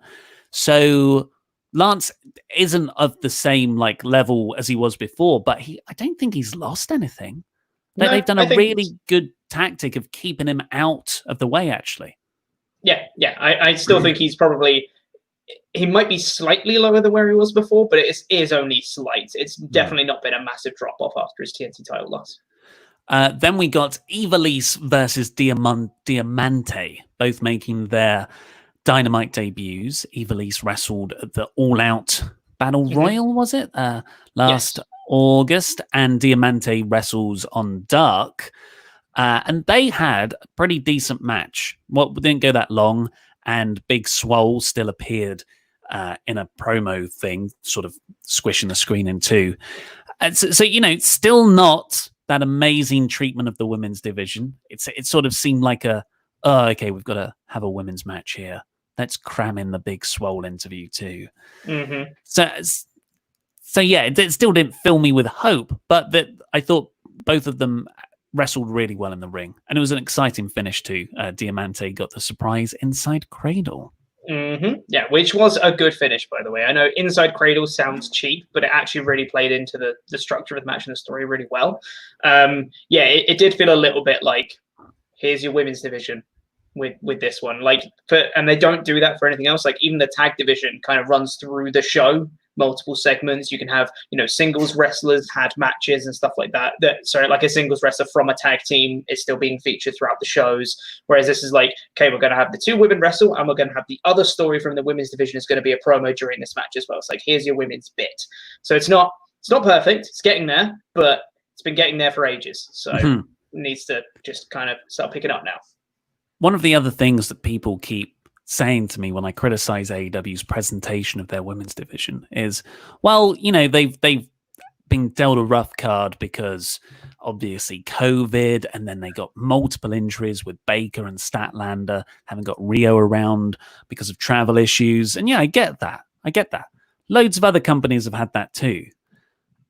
So Lance isn't of the same like level as he was before, but I don't think he's lost anything. No, they've done a really good tactic of keeping him out of the way, actually. Yeah. I still think he might be slightly lower than where he was before, but it is only slight. It's definitely not been a massive drop-off after his TNT title loss. Then we got Ivelisse versus Diamante, both making their Dynamite debuts. Ivelisse wrestled at the All Out Battle Royal, was it? Last August, and Diamante wrestles on Dark. And they had a pretty decent match. Well, didn't go that long, and Big Swole still appeared in a promo thing, sort of squishing the screen in two. And so, still not that amazing treatment of the women's division. It sort of seemed like okay, we've got to have a women's match here. Let's cram in the Big Swole interview too. Mm-hmm. So yeah, it still didn't fill me with hope, but that I thought both of them wrestled really well in the ring, and it was an exciting finish too. Diamante got the surprise inside cradle. Mm-hmm. Yeah, which was a good finish, by the way. I know inside cradle sounds cheap, but it actually really played into the structure of the match and the story really well. It did feel a little bit like, here's your women's division with this one. And they don't do that for anything else. Like, even the tag division kind of runs through the show, multiple segments. You can have, singles wrestlers had matches and stuff like that. Like a singles wrestler from a tag team is still being featured throughout the shows. Whereas this is like, okay, we're going to have the two women wrestle, and we're going to have the other story from the women's division is going to be a promo during this match as well. It's like, here's your women's bit. So it's not perfect. It's getting there, but it's been getting there for ages. So it needs to just kind of start picking up now. One of the other things that people keep saying to me when I criticize AEW's presentation of their women's division is, well, they've been dealt a rough card because obviously COVID, and then they got multiple injuries with Baker and Statlander, haven't got Rio around because of travel issues. And yeah, I get that. Loads of other companies have had that too.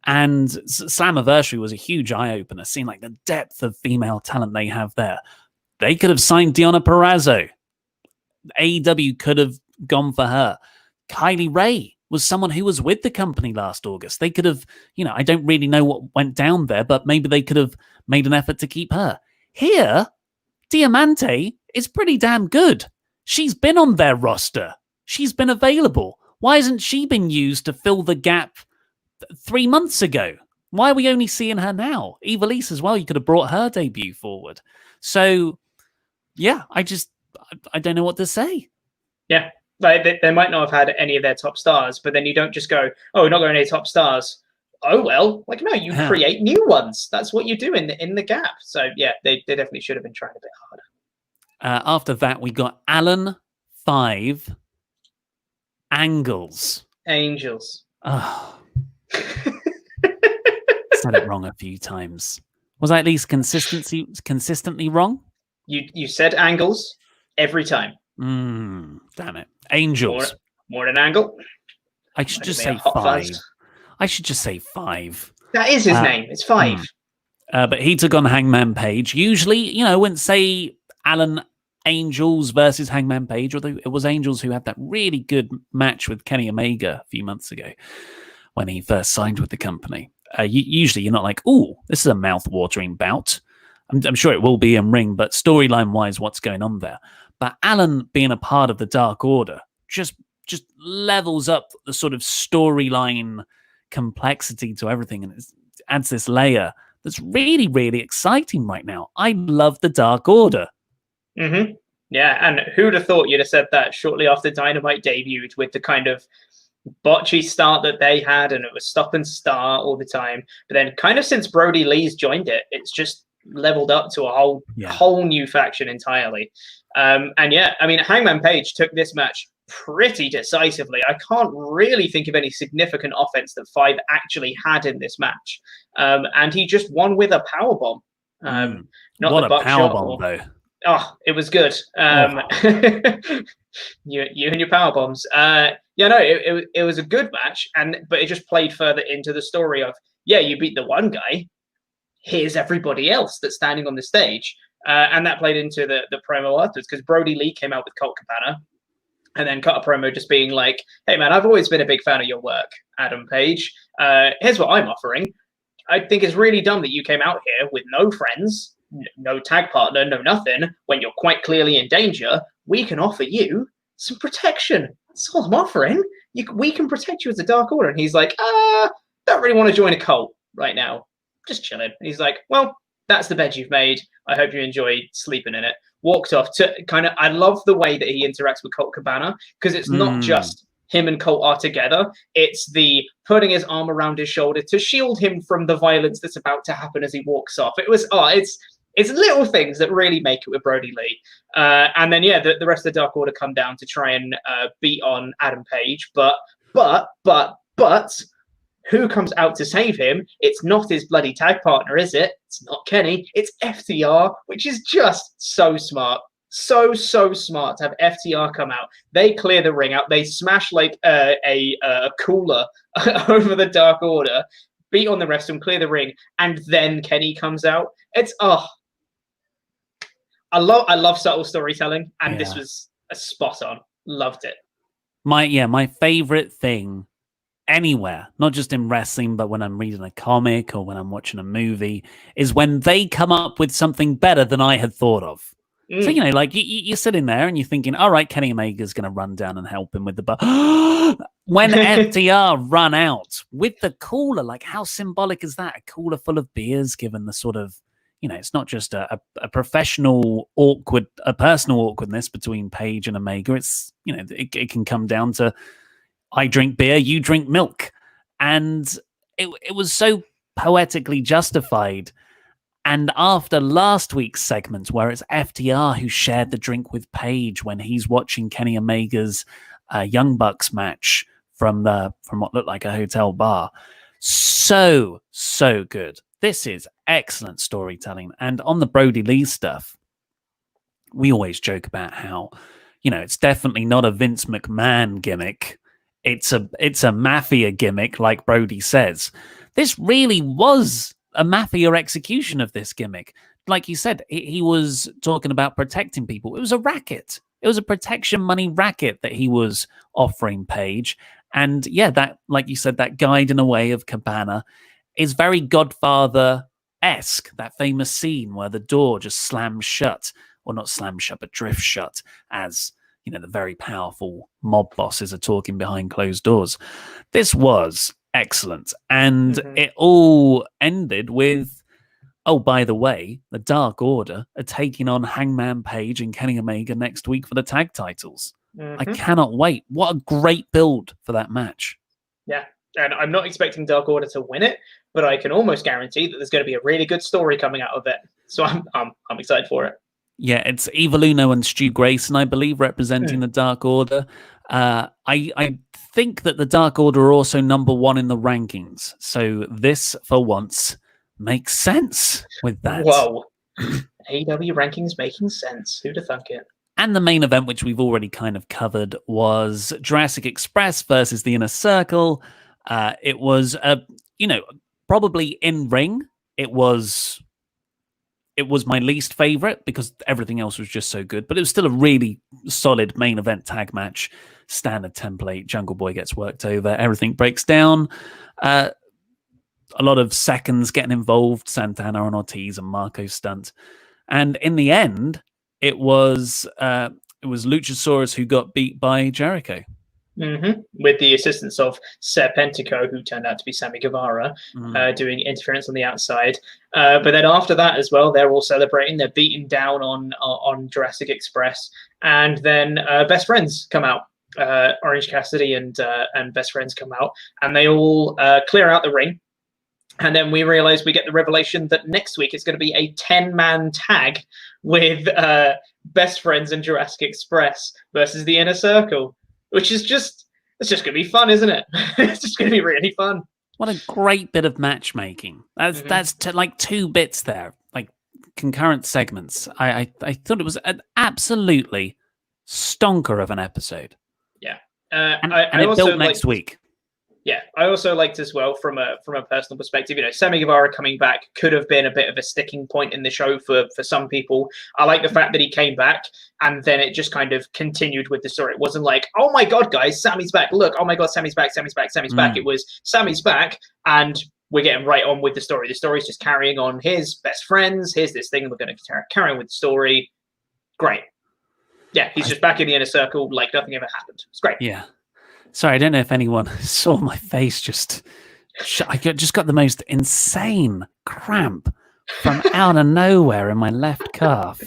And Slammiversary was a huge eye-opener, seeing like the depth of female talent they have there. They could have signed Deonna Purrazzo. AEW could have gone for her. Kylie Ray was someone who was with the company last August. They could have, I don't really know what went down there, but maybe they could have made an effort to keep her. Here, Diamante is pretty damn good. She's been on their roster. She's been available. Why hasn't she been used to fill the gap 3 months ago? Why are we only seeing her now? Ivelisse as well, you could have brought her debut forward. So, yeah, I don't know what to say. Yeah, like they might not have had any of their top stars, but then you don't just go, oh, we're not going to any top stars. Oh, well, like, no, you create new ones. That's what you do in the gap. So, yeah, they definitely should have been trying a bit harder. After that, we got Alan 5 Angles. Angels. Oh. Said it wrong a few times. Was I at least consistently wrong? You said angles every time. Damn it. Angels. More than angle. I should just say 5. I should just say 5. That is his name. It's 5. But he took on Hangman Page. Usually, I wouldn't say Alan Angels versus Hangman Page, although it was Angels who had that really good match with Kenny Omega a few months ago when he first signed with the company. Usually you're not like, ooh, this is a mouth-watering bout. I'm sure it will be in ring, but storyline-wise, what's going on there? But Alan being a part of the Dark Order just levels up the sort of storyline complexity to everything, and it adds this layer that's really, really exciting right now. I love the Dark Order. Mm-hmm. Yeah, and who'd have thought you'd have said that shortly after Dynamite debuted with the kind of botchy start that they had, and it was stop and start all the time. But then kind of since Brody Lee's joined it, it's just leveled up to a whole new faction entirely. Hangman Page took this match pretty decisively. I can't really think of any significant offense that 5 actually had in this match. And he just won with a powerbomb. Not what the a buckshot powerbomb, though. Oh, it was good. You and your power bombs. It was a good match, but it just played further into the story of, you beat the one guy. Here's everybody else that's standing on the stage, and that played into the promo afterwards, because Brody Lee came out with Colt Cabana, and then cut a promo just being like, "Hey man, I've always been a big fan of your work, Adam Page. Here's what I'm offering. I think it's really dumb that you came out here with no friends." No tag partner, no nothing, when you're quite clearly in danger. We can offer you some protection. That's all I'm offering. We can protect you as a Dark Order. And he's like, don't really want to join a cult right now. Just chilling. And he's like, well, that's the bed you've made. I hope you enjoy sleeping in it. Walked off to I love the way that he interacts with Colt Cabana, because it's not just him and Colt are together. It's the putting his arm around his shoulder to shield him from the violence that's about to happen as he walks off. It's little things that really make it with Brody Lee. And then, the rest of the Dark Order come down to try and beat on Adam Page. But who comes out to save him? It's not his bloody tag partner, is it? It's not Kenny. It's FTR, which is just so smart. So smart to have FTR come out. They clear the ring out. They smash like a cooler over the Dark Order, beat on the rest of them, clear the ring, and then Kenny comes out. It's I love subtle storytelling, and this was a spot on. Loved it. My favorite thing anywhere, not just in wrestling, but when I'm reading a comic or when I'm watching a movie, is when they come up with something better than I had thought of. So, like you're sitting there and you're thinking, all right, Kenny Omega's going to run down and help him with the when FTR run out with the cooler, like how symbolic is that? A cooler full of beers, given the sort of, it's not just a professional a personal awkwardness between Page and Omega. It's, it can come down to, I drink beer, you drink milk. And it was so poetically justified. And after last week's segment, where it's FTR who shared the drink with Page when he's watching Kenny Omega's Young Bucks match from what looked like a hotel bar. So good. This is excellent storytelling. And on the Brody Lee stuff, we always joke about how, it's definitely not a Vince McMahon gimmick. It's a mafia gimmick, like Brody says. This really was a mafia execution of this gimmick. Like you said, he was talking about protecting people. It was a racket. It was a protection money racket that he was offering Page. And that, like you said, that guide in a way of Cabana is very Godfather-esque. That famous scene where the door just slams shut, or not slams shut, but drifts shut, as the very powerful mob bosses are talking behind closed doors. This was excellent. And it all ended with, oh, by the way, the Dark Order are taking on Hangman Page and Kenny Omega next week for the tag titles. I cannot wait. What a great build for that match. Yeah. And I'm not expecting Dark Order to win it, but I can almost guarantee that there's going to be a really good story coming out of it. So I'm excited for it. Yeah, it's Evil Uno and Stu Grayson, I believe, representing the Dark Order. I think that the Dark Order are also number one in the rankings. So this, for once, makes sense with that. Whoa. AEW rankings making sense. Who'd have thunk it? And the main event, which we've already kind of covered, was Jurassic Express versus the Inner Circle. It was, probably in ring. It was my least favorite because everything else was just so good, but it was still a really solid main event tag match. Standard template. Jungle Boy gets worked over. Everything breaks down. A lot of seconds getting involved. Santana and Ortiz and Marco stunt. And in the end, it was Luchasaurus who got beat by Jericho. With the assistance of Serpentico, who turned out to be Sammy Guevara, doing interference on the outside. But then after that as well, they're all celebrating. They're beating down on Jurassic Express. And then Best Friends come out. Orange Cassidy and Best Friends come out. And they all clear out the ring. And then we realize we get the revelation that next week it's going to be a 10-man tag with Best Friends and Jurassic Express versus the Inner Circle. Which is it's just going to be fun, isn't it? It's just going to be really fun. What a great bit of matchmaking. That's like two bits there, like concurrent segments. I thought it was an absolutely stonker of an episode. Yeah. And it built next week. Yeah, I also liked as well from a personal perspective, Sammy Guevara coming back could have been a bit of a sticking point in the show for some people. I like the fact that he came back and then it just kind of continued with the story. It wasn't like, oh my God, guys, Sammy's back. Look, oh my God, Sammy's back. It was Sammy's back and we're getting right on with the story. The story's just carrying on. Here's Best Friends. Here's this thing. We're going to carry on with the story. Great. Yeah, he's just back in the Inner Circle like nothing ever happened. It's great. Yeah. Sorry, I don't know if anyone saw my face I just got the most insane cramp from out of nowhere in my left calf.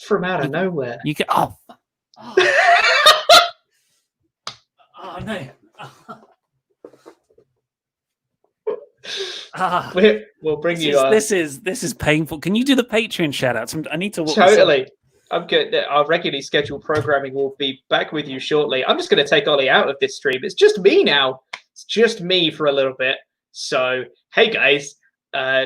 From out of nowhere. You get oh no. We'll bring you. This is painful. Can you do the Patreon shoutouts? I need to walk totally. I'm good. Our regularly scheduled programming will be back with you shortly. I'm just going to take Ollie out of this stream. It's just me now. It's just me for a little bit. So hey guys.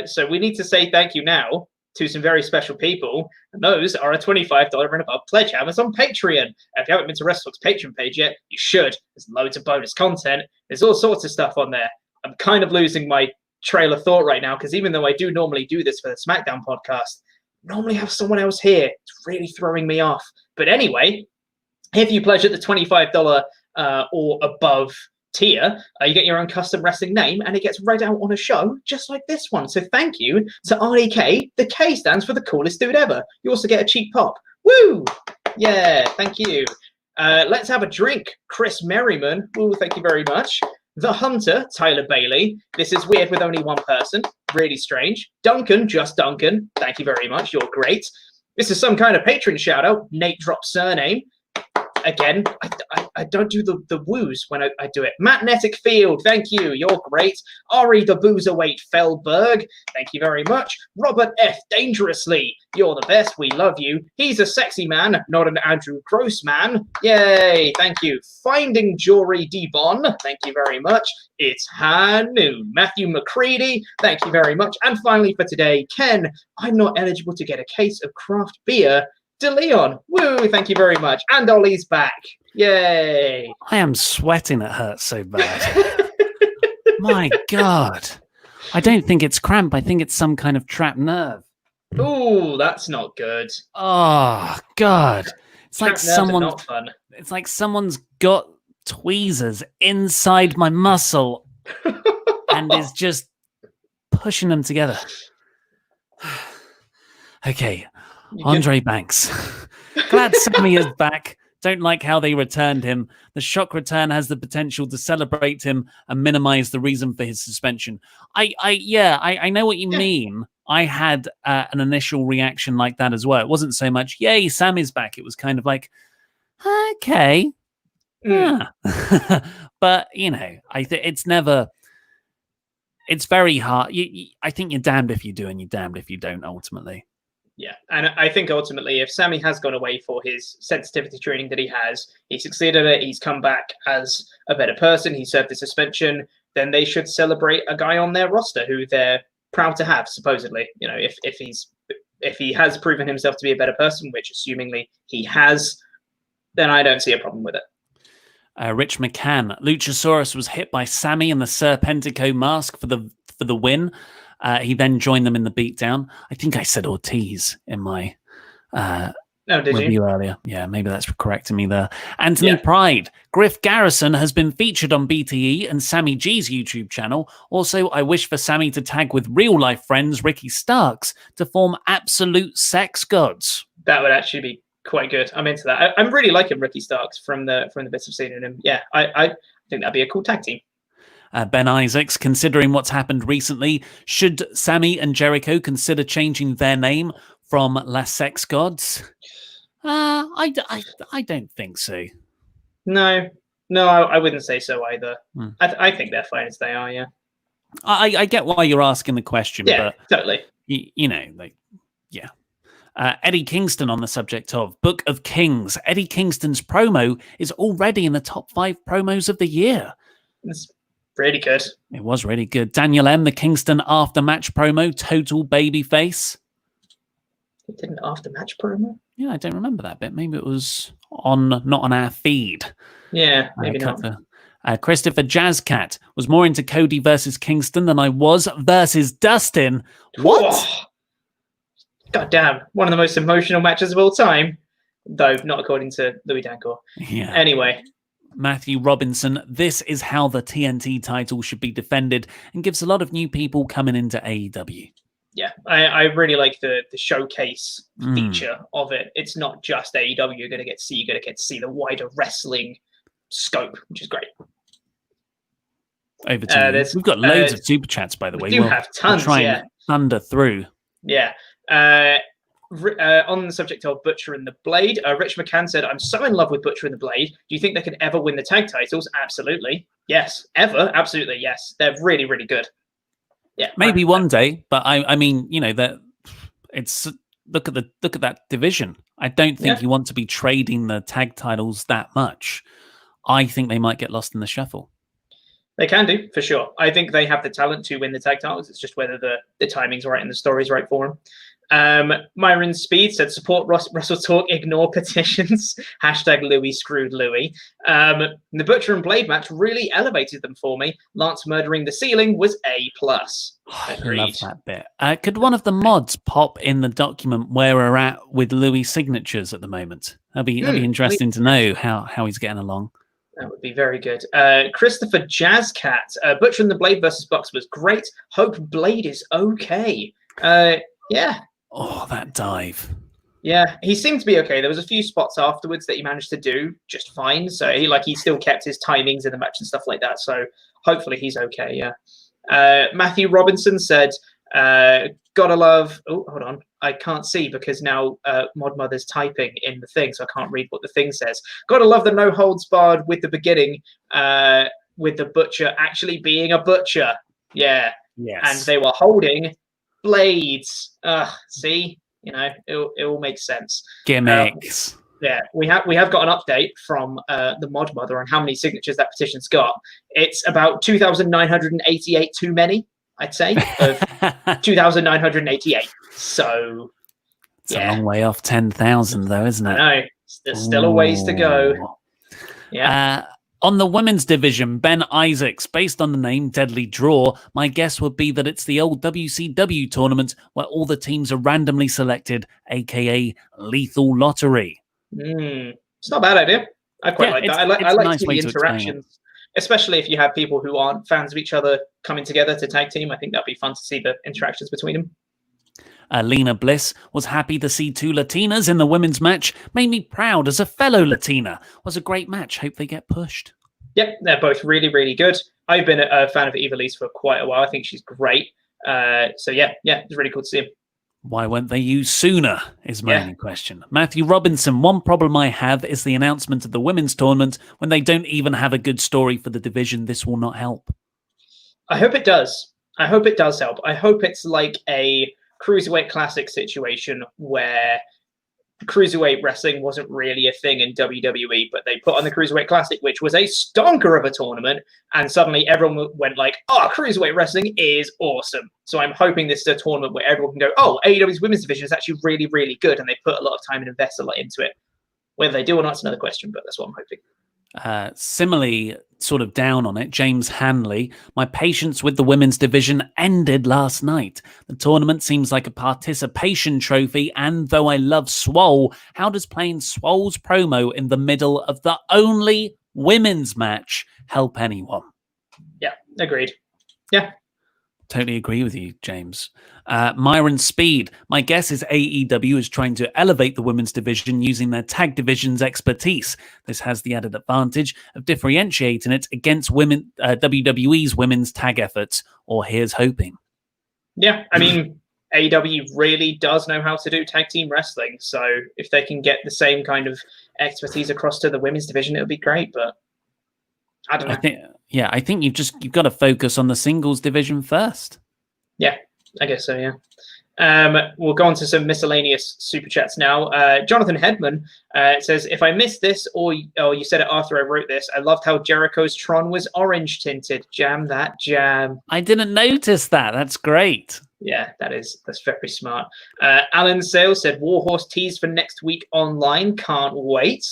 So we need to say thank you now to some very special people, and those are a $25 and above Pledgehammers on Patreon. If you haven't been to WrestleTalk's Patreon page yet, you should. There's loads of bonus content. There's all sorts of stuff on there. I'm kind of losing my trail of thought right now, because even though I do normally do this for the SmackDown podcast, I normally have someone else here. It's really throwing me off. But anyway, if you pledge at the $25 or above tier, you get your own custom wrestling name, and it gets read out on a show just like this one. So thank you to REK. The K stands for the coolest dude ever. You also get a cheap pop. Woo! Yeah, thank you. Let's have a drink. Chris Merriman. Woo, thank you very much. The Hunter, Tyler Bailey. This is weird with only one person. Really strange. Duncan, just Duncan. Thank you very much. You're great. This is some kind of patron shout out. Nate Drop Surname. Again, I don't do the woos when I do it. Magnetic Field, thank you. You're great. Ari the Boozerweight Fellberg, thank you very much. Robert F. Dangerously, you're the best. We love you. He's a sexy man, not an Andrew Gross man. Yay, thank you. Finding Jory Debon, thank you very much. It's Hanu. Matthew McCready, thank you very much. And finally for today, Ken, I'm not eligible to get a case of craft beer. DeLeon, woo, thank you very much. And Ollie's back. Yay. I am sweating. It hurts so bad. My God. I don't think it's cramp. I think it's some kind of trapped nerve. Ooh, that's not good. Oh, God. It's trapped like someone. Not fun. It's like someone's got tweezers inside my muscle and is just pushing them together. Okay. Andre Banks. Glad Sammy is back. Don't like how they returned him. The shock return has the potential to celebrate him and minimize the reason for his suspension. I know what you mean. I had an initial reaction like that as well. It wasn't so much, yay, Sammy's back. It was kind of like, okay. Yeah. But, you know, it's never... It's very hard. I think you're damned if you do and you're damned if you don't, ultimately. Yeah, and I think ultimately, if Sammy has gone away for his sensitivity training that he has, he succeeded at it, he's come back as a better person, he served the suspension, then they should celebrate a guy on their roster who they're proud to have, supposedly. You know, if he has proven himself to be a better person, which assumingly he has, then I don't see a problem with it. Rich McCann, Luchasaurus was hit by Sammy in the Serpentico mask for the win. He then joined them in the beatdown. I think I said Ortiz in my review earlier. Yeah, maybe that's correcting me there. Anthony Pride. Griff Garrison has been featured on BTE and Sammy G's YouTube channel. Also, I wish for Sammy to tag with real-life friends Ricky Starks to form absolute sex gods. That would actually be quite good. I'm into that. I'm really liking Ricky Starks from the bits I've seen in him. Yeah, I think that'd be a cool tag team. Ben Isaacs, considering what's happened recently, should Sammy and Jericho consider changing their name from La Sex Gods? I don't think so. No, I wouldn't say so either. I think they're fine as they are, yeah. I get why you're asking the question. Yeah, but, totally. You know, like, yeah. Eddie Kingston on the subject of Book of Kings. Eddie Kingston's promo is already in the top 5 promos of the year. It's really good. It was really good. Daniel M., the Kingston after-match promo, total babyface. He did an after-match promo? Yeah, I don't remember that bit. Maybe it was not on our feed. Yeah, maybe not. Christopher Jazzcat was more into Cody versus Kingston than I was versus Dustin. What? Oh, God damn. One of the most emotional matches of all time. Though not according to Louis Dancourt. Yeah. Anyway. Matthew Robinson, this is how the TNT title should be defended and gives a lot of new people coming into AEW. Yeah, I really like the showcase feature of it. It's not just AEW you're going to get to see. You're going to get to see the wider wrestling scope, which is great. Over to you. We've got loads of super chats, by the way. We do have tons, we'll try and thunder through. Yeah. On the subject of Butcher and the Blade, Rich McCann said, I'm so in love with Butcher and the Blade. Do you think they could ever win the tag titles? Absolutely. Yes. Ever? Absolutely. Yes. They're really, really good. Yeah. Maybe one day, but I mean, that it's look at that division. I don't think you want to be trading the tag titles that much. I think they might get lost in the shuffle. They can do, for sure. I think they have the talent to win the tag titles. It's just whether the timing's right and the story's right for them. Myron Speed said, support WrestleTalk, ignore petitions. Hashtag Louis screwed Louis. The Butcher and Blade match really elevated them for me. Lance murdering the ceiling was A+. I love that bit. Could one of the mods pop in the document where we're at with Louis' signatures at the moment? That'd be interesting to know how he's getting along. That would be very good. Christopher Jazzcat, Butcher and the Blade versus Bucks was great. Hope Blade is okay. Yeah. Oh, that dive. Yeah, he seemed to be okay. There was a few spots afterwards that he managed to do just fine. So he still kept his timings in the match and stuff like that. So hopefully he's okay. Yeah. Matthew Robinson said, gotta love. Oh, hold on. I can't see because now Mod Mother's typing in the thing, so I can't read what the thing says. Gotta love the no holds barred with the beginning, with the Butcher actually being a butcher. Yeah. Yes. And they were holding blades. See, it all makes sense. Gimmicks. Yeah, we have got an update from the Mod Mother on how many signatures that petition's got. It's about 2,988 too many, I'd say, of 2,988. So it's a long way off 10,000, though, isn't it? I know. There's still a ways to go. Yeah. On the women's division, Ben Isaacs, based on the name Deadly Draw, my guess would be that it's the old WCW tournament where all the teams are randomly selected, aka Lethal Lottery. It's not a bad idea. I quite like that. I like to see the interactions, especially if you have people who aren't fans of each other coming together to tag team. I think that'd be fun to see the interactions between them. Lena Bliss was happy to see two Latinas in the women's match. Made me proud as a fellow Latina. Was a great match. Hope they get pushed. Yep, they're both really, really good. I've been a fan of Ivelisse for quite a while. I think she's great. So yeah, it's really cool to see him. Why weren't they used sooner is my only question. Matthew Robinson, one problem I have is the announcement of the women's tournament when they don't even have a good story for the division. This will not help. I hope it does. I hope it does help. I hope it's like a Cruiserweight Classic situation where Cruiserweight wrestling wasn't really a thing in WWE, but they put on the Cruiserweight Classic, which was a stonker of a tournament, and suddenly everyone went like, oh, Cruiserweight wrestling is awesome. So I'm hoping this is a tournament where everyone can go, oh, AEW's women's division is actually really, really good, and they put a lot of time and invest a lot into it. Whether they do or not is another question, but that's what I'm hoping. Similarly, sort of down on it, James Hanley, my patience with the women's division ended last night. The tournament seems like a participation trophy, and though I love Swole, how does playing Swole's promo in the middle of the only women's match help anyone? Yeah, agreed. Yeah. Totally agree with you, James. Myron Speed. My guess is AEW is trying to elevate the women's division using their tag division's expertise. This has the added advantage of differentiating it against WWE's women's tag efforts, or here's hoping. Yeah, I mean, AEW really does know how to do tag team wrestling. So if they can get the same kind of expertise across to the women's division, it would be great. But I don't know. I think you've got to focus on the singles division first. Yeah, I guess so, yeah. We'll go on to some miscellaneous super chats now. Jonathan Hedman says, if I missed this or you said it after I wrote this, I loved how Jericho's Tron was orange tinted. Jam that jam. I didn't notice that. That's great. Yeah, that's very smart. Alan Sales said, Warhorse teased for next week online. Can't wait.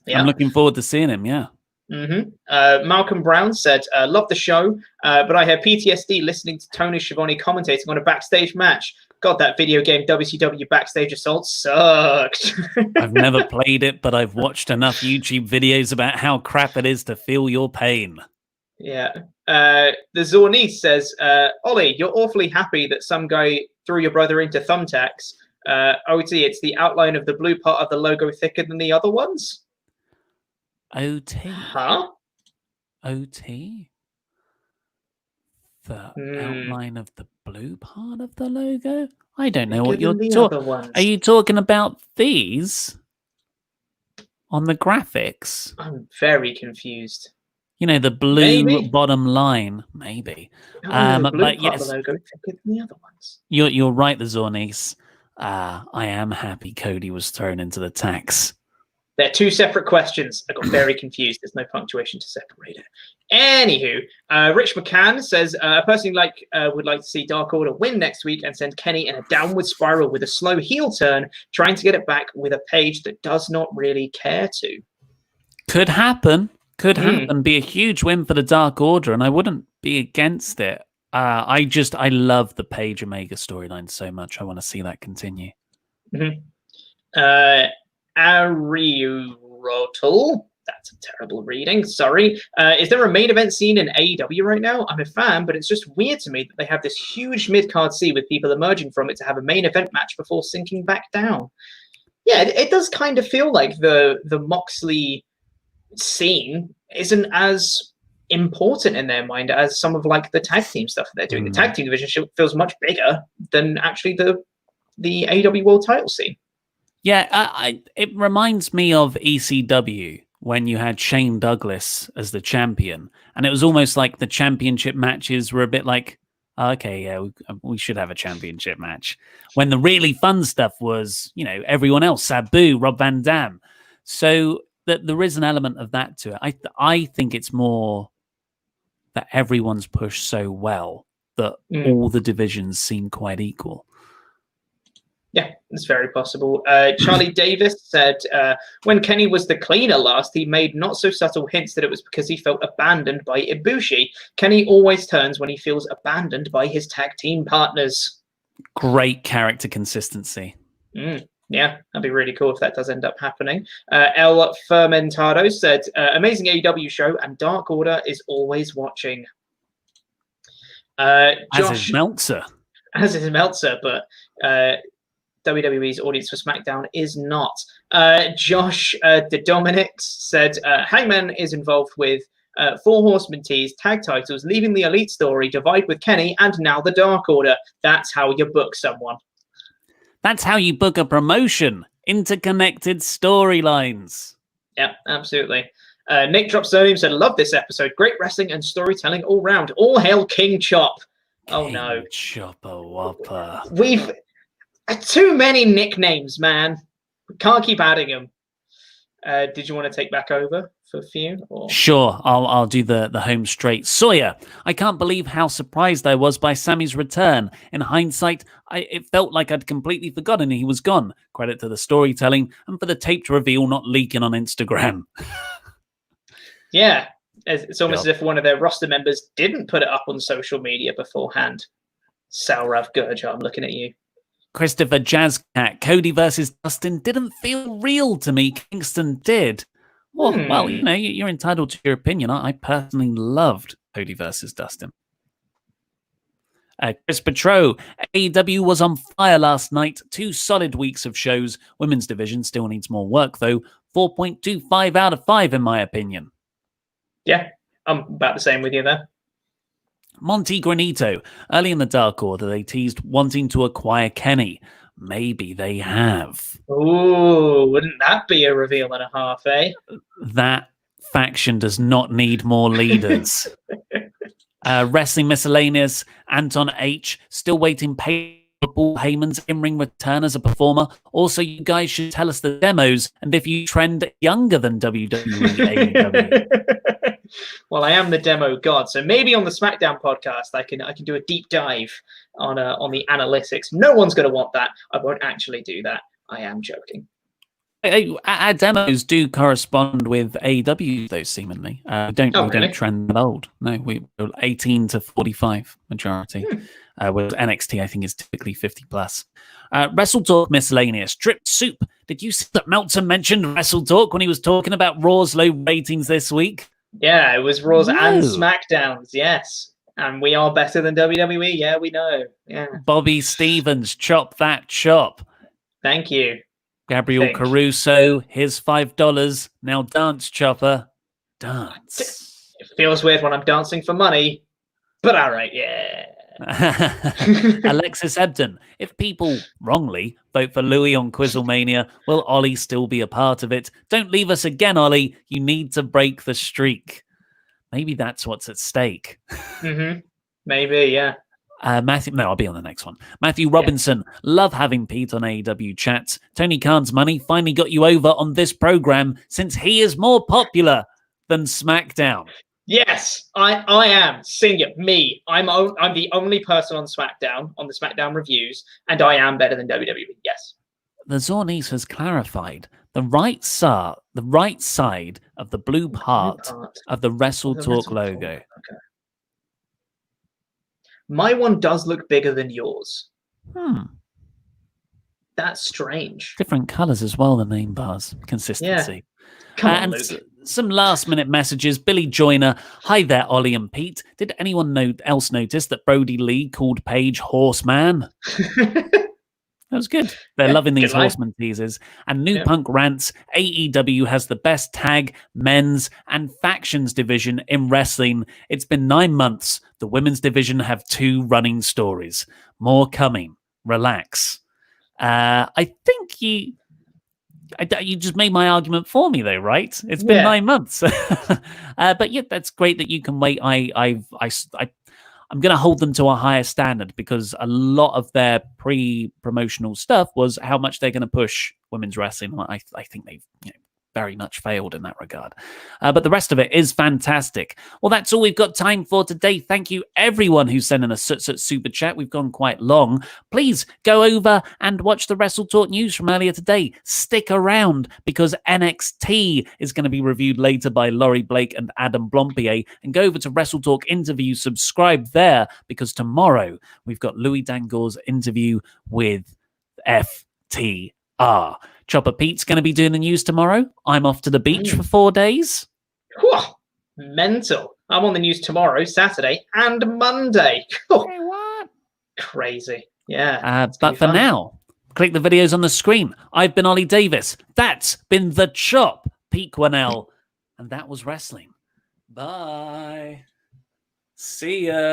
Yeah. I'm looking forward to seeing him, yeah. Malcolm Brown said, love the show, but I had PTSD listening to Tony Schiavone commentating on a backstage match. God, that video game WCW Backstage Assault sucked. I've never played it, but I've watched enough YouTube videos about how crap it is to feel your pain. Yeah. The Zornice says, Ollie, you're awfully happy that some guy threw your brother into thumbtacks. OT, it's the outline of the blue part of the logo thicker than the other ones. OT? Huh? OT? The outline of the blue part of the logo? I don't know Bigger what you're than the talking. other ones. Are you talking about these on the graphics? I'm very confused. You know, the blue Maybe. bottom line, maybe. No, the blue But part yes, of the logo is bigger than the other ones. you're right, the Zornies. I am happy Cody was thrown into the tax. They're two separate questions. I got very confused. There's no punctuation to separate it. Anywho, Rich McCann says, a person would like to see Dark Order win next week and send Kenny in a downward spiral with a slow heel turn, trying to get it back with a page that does not really care to. Could happen. Could happen. Be a huge win for the Dark Order, and I wouldn't be against it. I love the Page Omega storyline so much. I want to see that continue. Arirotal. That's a terrible reading. Sorry. Is there a main event scene in AEW right now? I'm a fan, but it's just weird to me that they have this huge mid-card sea with people emerging from it to have a main event match before sinking back down. Yeah, it does kind of feel like the Moxley scene isn't as important in their mind as some of like the tag team stuff that they're doing. The tag team division feels much bigger than actually the AEW World Title scene. Yeah, it reminds me of ECW when you had Shane Douglas as the champion, and it was almost like the championship matches were a bit like, okay, yeah, we should have a championship match. When the really fun stuff was, everyone else, Sabu, Rob Van Dam. So that there is an element of that to it. I think it's more that everyone's pushed so well that all the divisions seem quite equal. Yeah, it's very possible. Charlie Davis said, when Kenny was the cleaner last, he made not so subtle hints that it was because he felt abandoned by Ibushi. Kenny always turns when he feels abandoned by his tag team partners. Great character consistency. Yeah, that'd be really cool if that does end up happening. El Fermentado said, amazing AEW show, and Dark Order is always watching. Josh, as is Meltzer. As is Meltzer, but WWE's audience for SmackDown is not. Josh De Dominic said, Hangman is involved with Four Horsemen tease, tag titles, leaving the Elite story, divide with Kenny, and now the Dark Order. That's how you book someone. That's how you book a promotion. Interconnected storylines. Yeah, absolutely. Nick Drop Surname said, love this episode. Great wrestling and storytelling all round. All hail King Chop. Oh, no. Chopper Whopper. We've too many nicknames, man. We can't keep adding them. Did you want to take back over for a few? Or? Sure, I'll do the home straight. Sawyer, I can't believe how surprised I was by Sammy's return. In hindsight, it felt like I'd completely forgotten he was gone. Credit to the storytelling and for the taped reveal not leaking on Instagram. Yeah, it's almost as if one of their roster members didn't put it up on social media beforehand. Saurav Gurja, I'm looking at you. Christopher Jazzcat, Cody versus Dustin didn't feel real to me. Kingston did. Well, you're entitled to your opinion. I personally loved Cody versus Dustin. Chris Petro, AEW was on fire last night. 2 solid weeks of shows. Women's division still needs more work, though. 4.25 out of 5, in my opinion. Yeah, I'm about the same with you there. Monty Granito. Early in the Dark Order, they teased wanting to acquire Kenny. Maybe they have. Ooh, wouldn't that be a reveal and a half, eh? That faction does not need more leaders. Wrestling Miscellaneous, Anton H. Still waiting Paul Heyman's in-ring return as a performer. Also, you guys should tell us the demos and if you trend younger than WWE AEW. Well, I am the demo god, so maybe on the SmackDown podcast I can do a deep dive on the analytics. No one's going to want that. I won't actually do that. I am joking. Our demos do correspond with AEW, though, seemingly. We don't trend that old. No, we're 18 to 45 majority. With NXT, I think, is typically 50 plus. WrestleTalk Miscellaneous. Drip Soup. Did you see that Meltzer mentioned WrestleTalk when he was talking about Raw's low ratings this week? Yeah, it was Raw's and SmackDown's, yes. And we are better than WWE. Yeah, we know. Yeah. Bobby Stevens, chop that chop. Thank you. Gabriel Caruso, here's $5. Now dance, Chopper. Dance. It feels weird when I'm dancing for money, but all right, yeah. Alexis Ebden. If people wrongly vote for Louis on Quizzlemania, will Ollie still be a part of it? Don't leave us again, Ollie. You need to break the streak. Maybe that's what's at stake. Maybe, yeah. Matthew, no, I'll be on the next one. Matthew Robinson, love having Pete on AEW chats. Tony Khan's money finally got you over on this program since he is more popular than SmackDown. Yes, I am. Senior, me. I'm the only person on SmackDown, on the SmackDown reviews, and I am better than WWE. Yes. The Zornies has clarified the right side of the blue part of the WrestleTalk logo. Okay. My one does look bigger than yours. That's strange. Different colours as well, the name bars. Consistency. Yeah. Come on, and Luke. Some last-minute messages. Billy Joyner. Hi there, Ollie and Pete. Did anyone else notice that Brody Lee called Paige Horseman? That was good. They're loving these Horseman teasers. And New Punk rants, AEW has the best tag, men's, and factions division in wrestling. It's been 9 months. The women's division have 2 running stories. More coming. Relax. I think you just made my argument for me, though, right? It's been 9 months. But yeah, that's great that you can wait. I'm going to hold them to a higher standard because a lot of their pre-promotional stuff was how much they're going to push women's wrestling. I think they've very much failed in that regard. But the rest of it is fantastic. Well, that's all we've got time for today. Thank you, everyone who's sending a super chat. We've gone quite long. Please go over and watch the WrestleTalk news from earlier today. Stick around because NXT is going to be reviewed later by Laurie Blake and Adam Blompier. And go over to WrestleTalk interview, subscribe there because tomorrow we've got Louis Dangour's interview with FTR. Chopper Pete's going to be doing the news tomorrow. I'm off to the beach for 4 days. Whew, mental. I'm on the news tomorrow, Saturday, and Monday. Hey, what? Crazy. Yeah. But for now, click the videos on the screen. I've been Ollie Davis. That's been The Chop, Pete Quinnell. And that was wrestling. Bye. See ya.